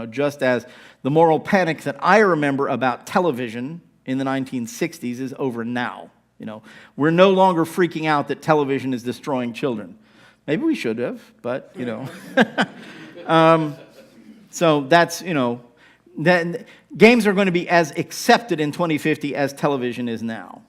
Just as the moral panic that I remember about television in the 1960s is over now. We're no longer freaking out that television is destroying children. Maybe we should have, but, so that's, that games are going to be as accepted in 2050 as television is now.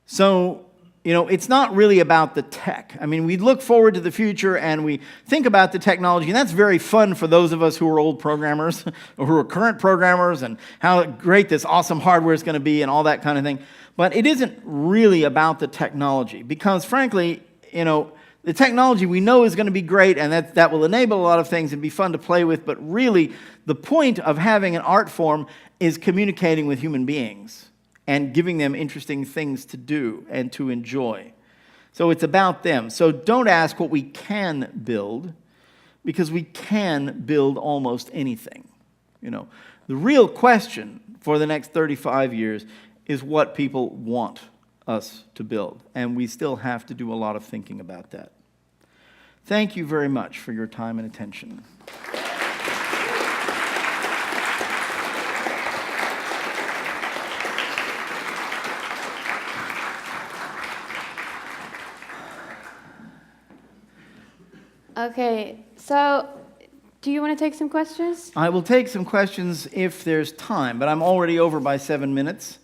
So, it's not really about the tech. I mean, we look forward to the future and we think about the technology, and that's very fun for those of us who are old programmers or who are current programmers, and how great this awesome hardware is going to be and all that kind of thing. But it isn't really about the technology, because frankly, the technology we know is going to be great, and that will enable a lot of things and be fun to play with, but really the point of having an art form is communicating with human beings and giving them interesting things to do and to enjoy. So it's about them. So don't ask what we can build, because we can build almost anything. The real question for the next 35 years is what people want us to build. And we still have to do a lot of thinking about that. Thank you very much for your time and attention. Okay, so do you want to take some questions? I will take some questions if there's time, but I'm already over by 7 minutes.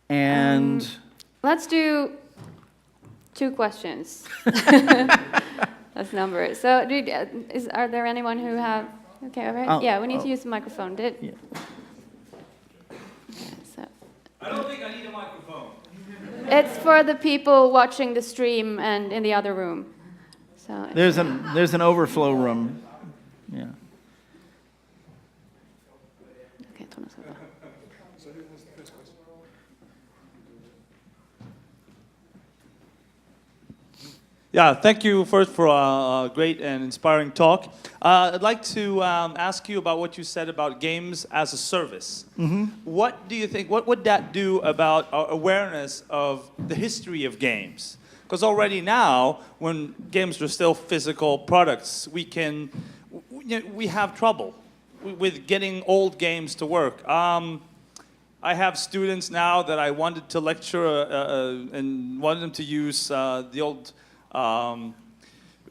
And let's do 2 questions. Let's number it. So, are there anyone who have? Okay, all right. Yeah, we need to use the microphone. Yeah, so. I don't think I need a microphone. It's for the people watching the stream and in the other room. So there's an overflow room. Yeah. Okay, Thomas. Yeah, thank you first for a great and inspiring talk. I'd like to ask you about what you said about games as a service. Mm-hmm. What do you think, what would that do about our awareness of the history of games? Because already now, when games are still physical products, we have trouble with getting old games to work. I have students now that I wanted to lecture and wanted them to use the old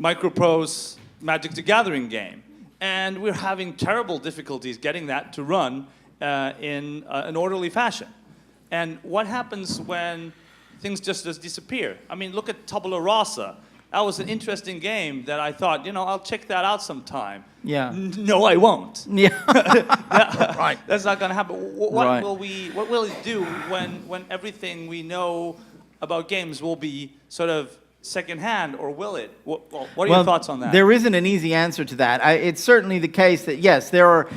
Microprose Magic the Gathering game. And we're having terrible difficulties getting that to run in an orderly fashion. And what happens when things just disappear? I mean, look at Tabula Rasa. That was an interesting game that I thought, I'll check that out sometime. Yeah. No, I won't. Yeah. Right. That's not going to happen. What Right. will it do when everything we know about games will be sort of secondhand, or will it? What are your thoughts on that? There isn't an easy answer to that. It's certainly the case that, yes, there are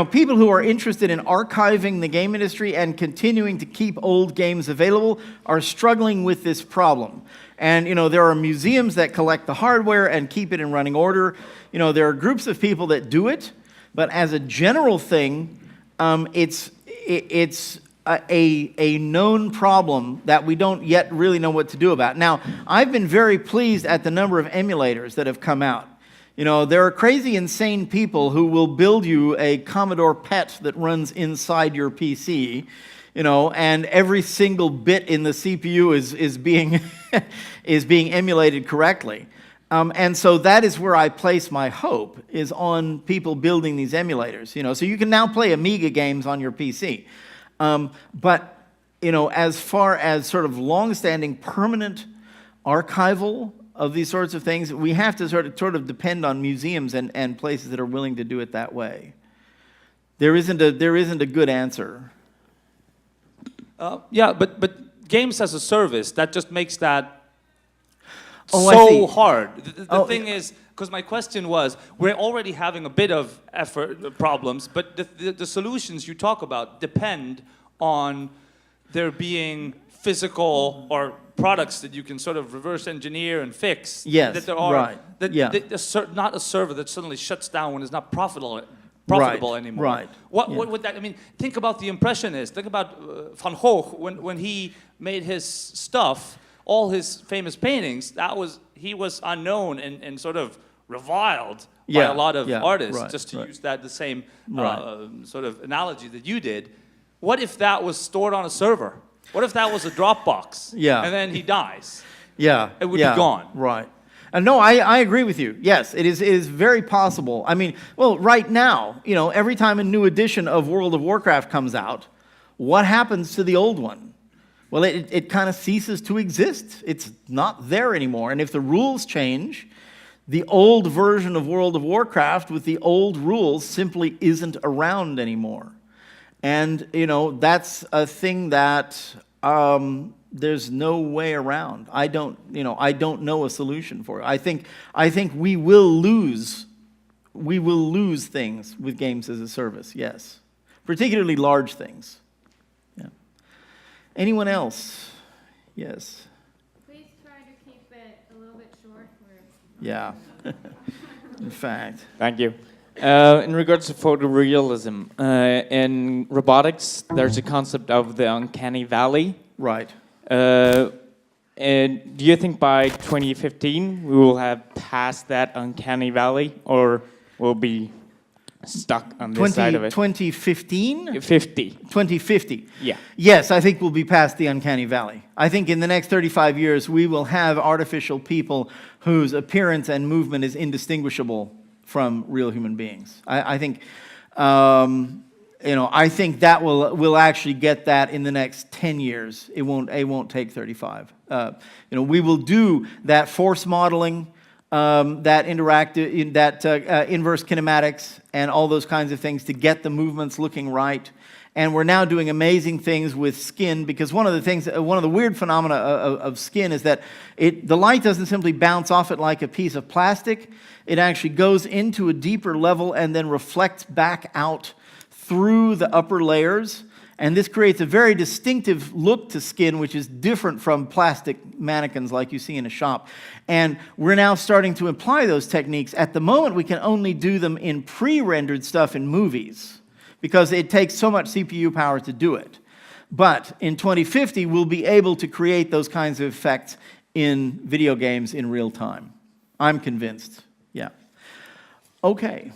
people who are interested in archiving the game industry and continuing to keep old games available are struggling with this problem. And, there are museums that collect the hardware and keep it in running order. There are groups of people that do it. But as a general thing, it's a known problem that we don't yet really know what to do about. Now, I've been very pleased at the number of emulators that have come out. There are crazy, insane people who will build you a Commodore PET that runs inside your PC, and every single bit in the CPU is being is being emulated correctly. And so that is where I place my hope, is on people building these emulators. So you can now play Amiga games on your PC. But, as far as sort of long-standing permanent archival of these sorts of things, we have to sort of depend on museums and places that are willing to do it that way. There isn't a good answer. Yeah, but games as a service, that just makes that so hard. The thing is, because my question was, we're already having a bit of problems, but the solutions you talk about depend on there being physical or products that you can sort of reverse engineer and fix. Yes, that there are, right. Not a server that suddenly shuts down when it's not profitable anymore. Right. What would that? I mean, think about the Impressionists. Think about Van Gogh when he made his stuff. All his famous paintings, he was unknown and sort of reviled by a lot of artists, just to use the same sort of analogy that you did. What if that was stored on a server? What if that was a Dropbox? Yeah. And then he dies? Yeah. It would be gone. Right. No, I agree with you. Yes, it is very possible. I mean, well, right now, every time a new edition of World of Warcraft comes out, what happens to the old one? Well, it kind of ceases to exist. It's not there anymore. And if the rules change, the old version of World of Warcraft with the old rules simply isn't around anymore. And, that's a thing that there's no way around. I don't know a solution for it. I think we will lose things with games as a service, yes. Particularly large things. Anyone else? Yes. Please try to keep it a little bit short. Yeah. In fact. Thank you. In regards to photorealism, in robotics, there's a concept of the uncanny valley. Right. And do you think by 2015 we will have passed that uncanny valley, or we'll be stuck on this side of it? 2015? 50. 2050. Yeah. Yes, I think we'll be past the uncanny valley. I think in the next 35 years, we will have artificial people whose appearance and movement is indistinguishable from real human beings. I think, I think that we'll actually get that in the next 10 years. It won't take 35. We will do that force modeling, that interactive, that inverse kinematics, and all those kinds of things to get the movements looking right. And we're now doing amazing things with skin, because one of the weird phenomena of skin is that the light doesn't simply bounce off it like a piece of plastic. It actually goes into a deeper level and then reflects back out through the upper layers. And this creates a very distinctive look to skin, which is different from plastic mannequins like you see in a shop. And we're now starting to apply those techniques. At the moment, we can only do them in pre-rendered stuff in movies, because it takes so much CPU power to do it. But in 2050, we'll be able to create those kinds of effects in video games in real time. I'm convinced, yeah. Okay.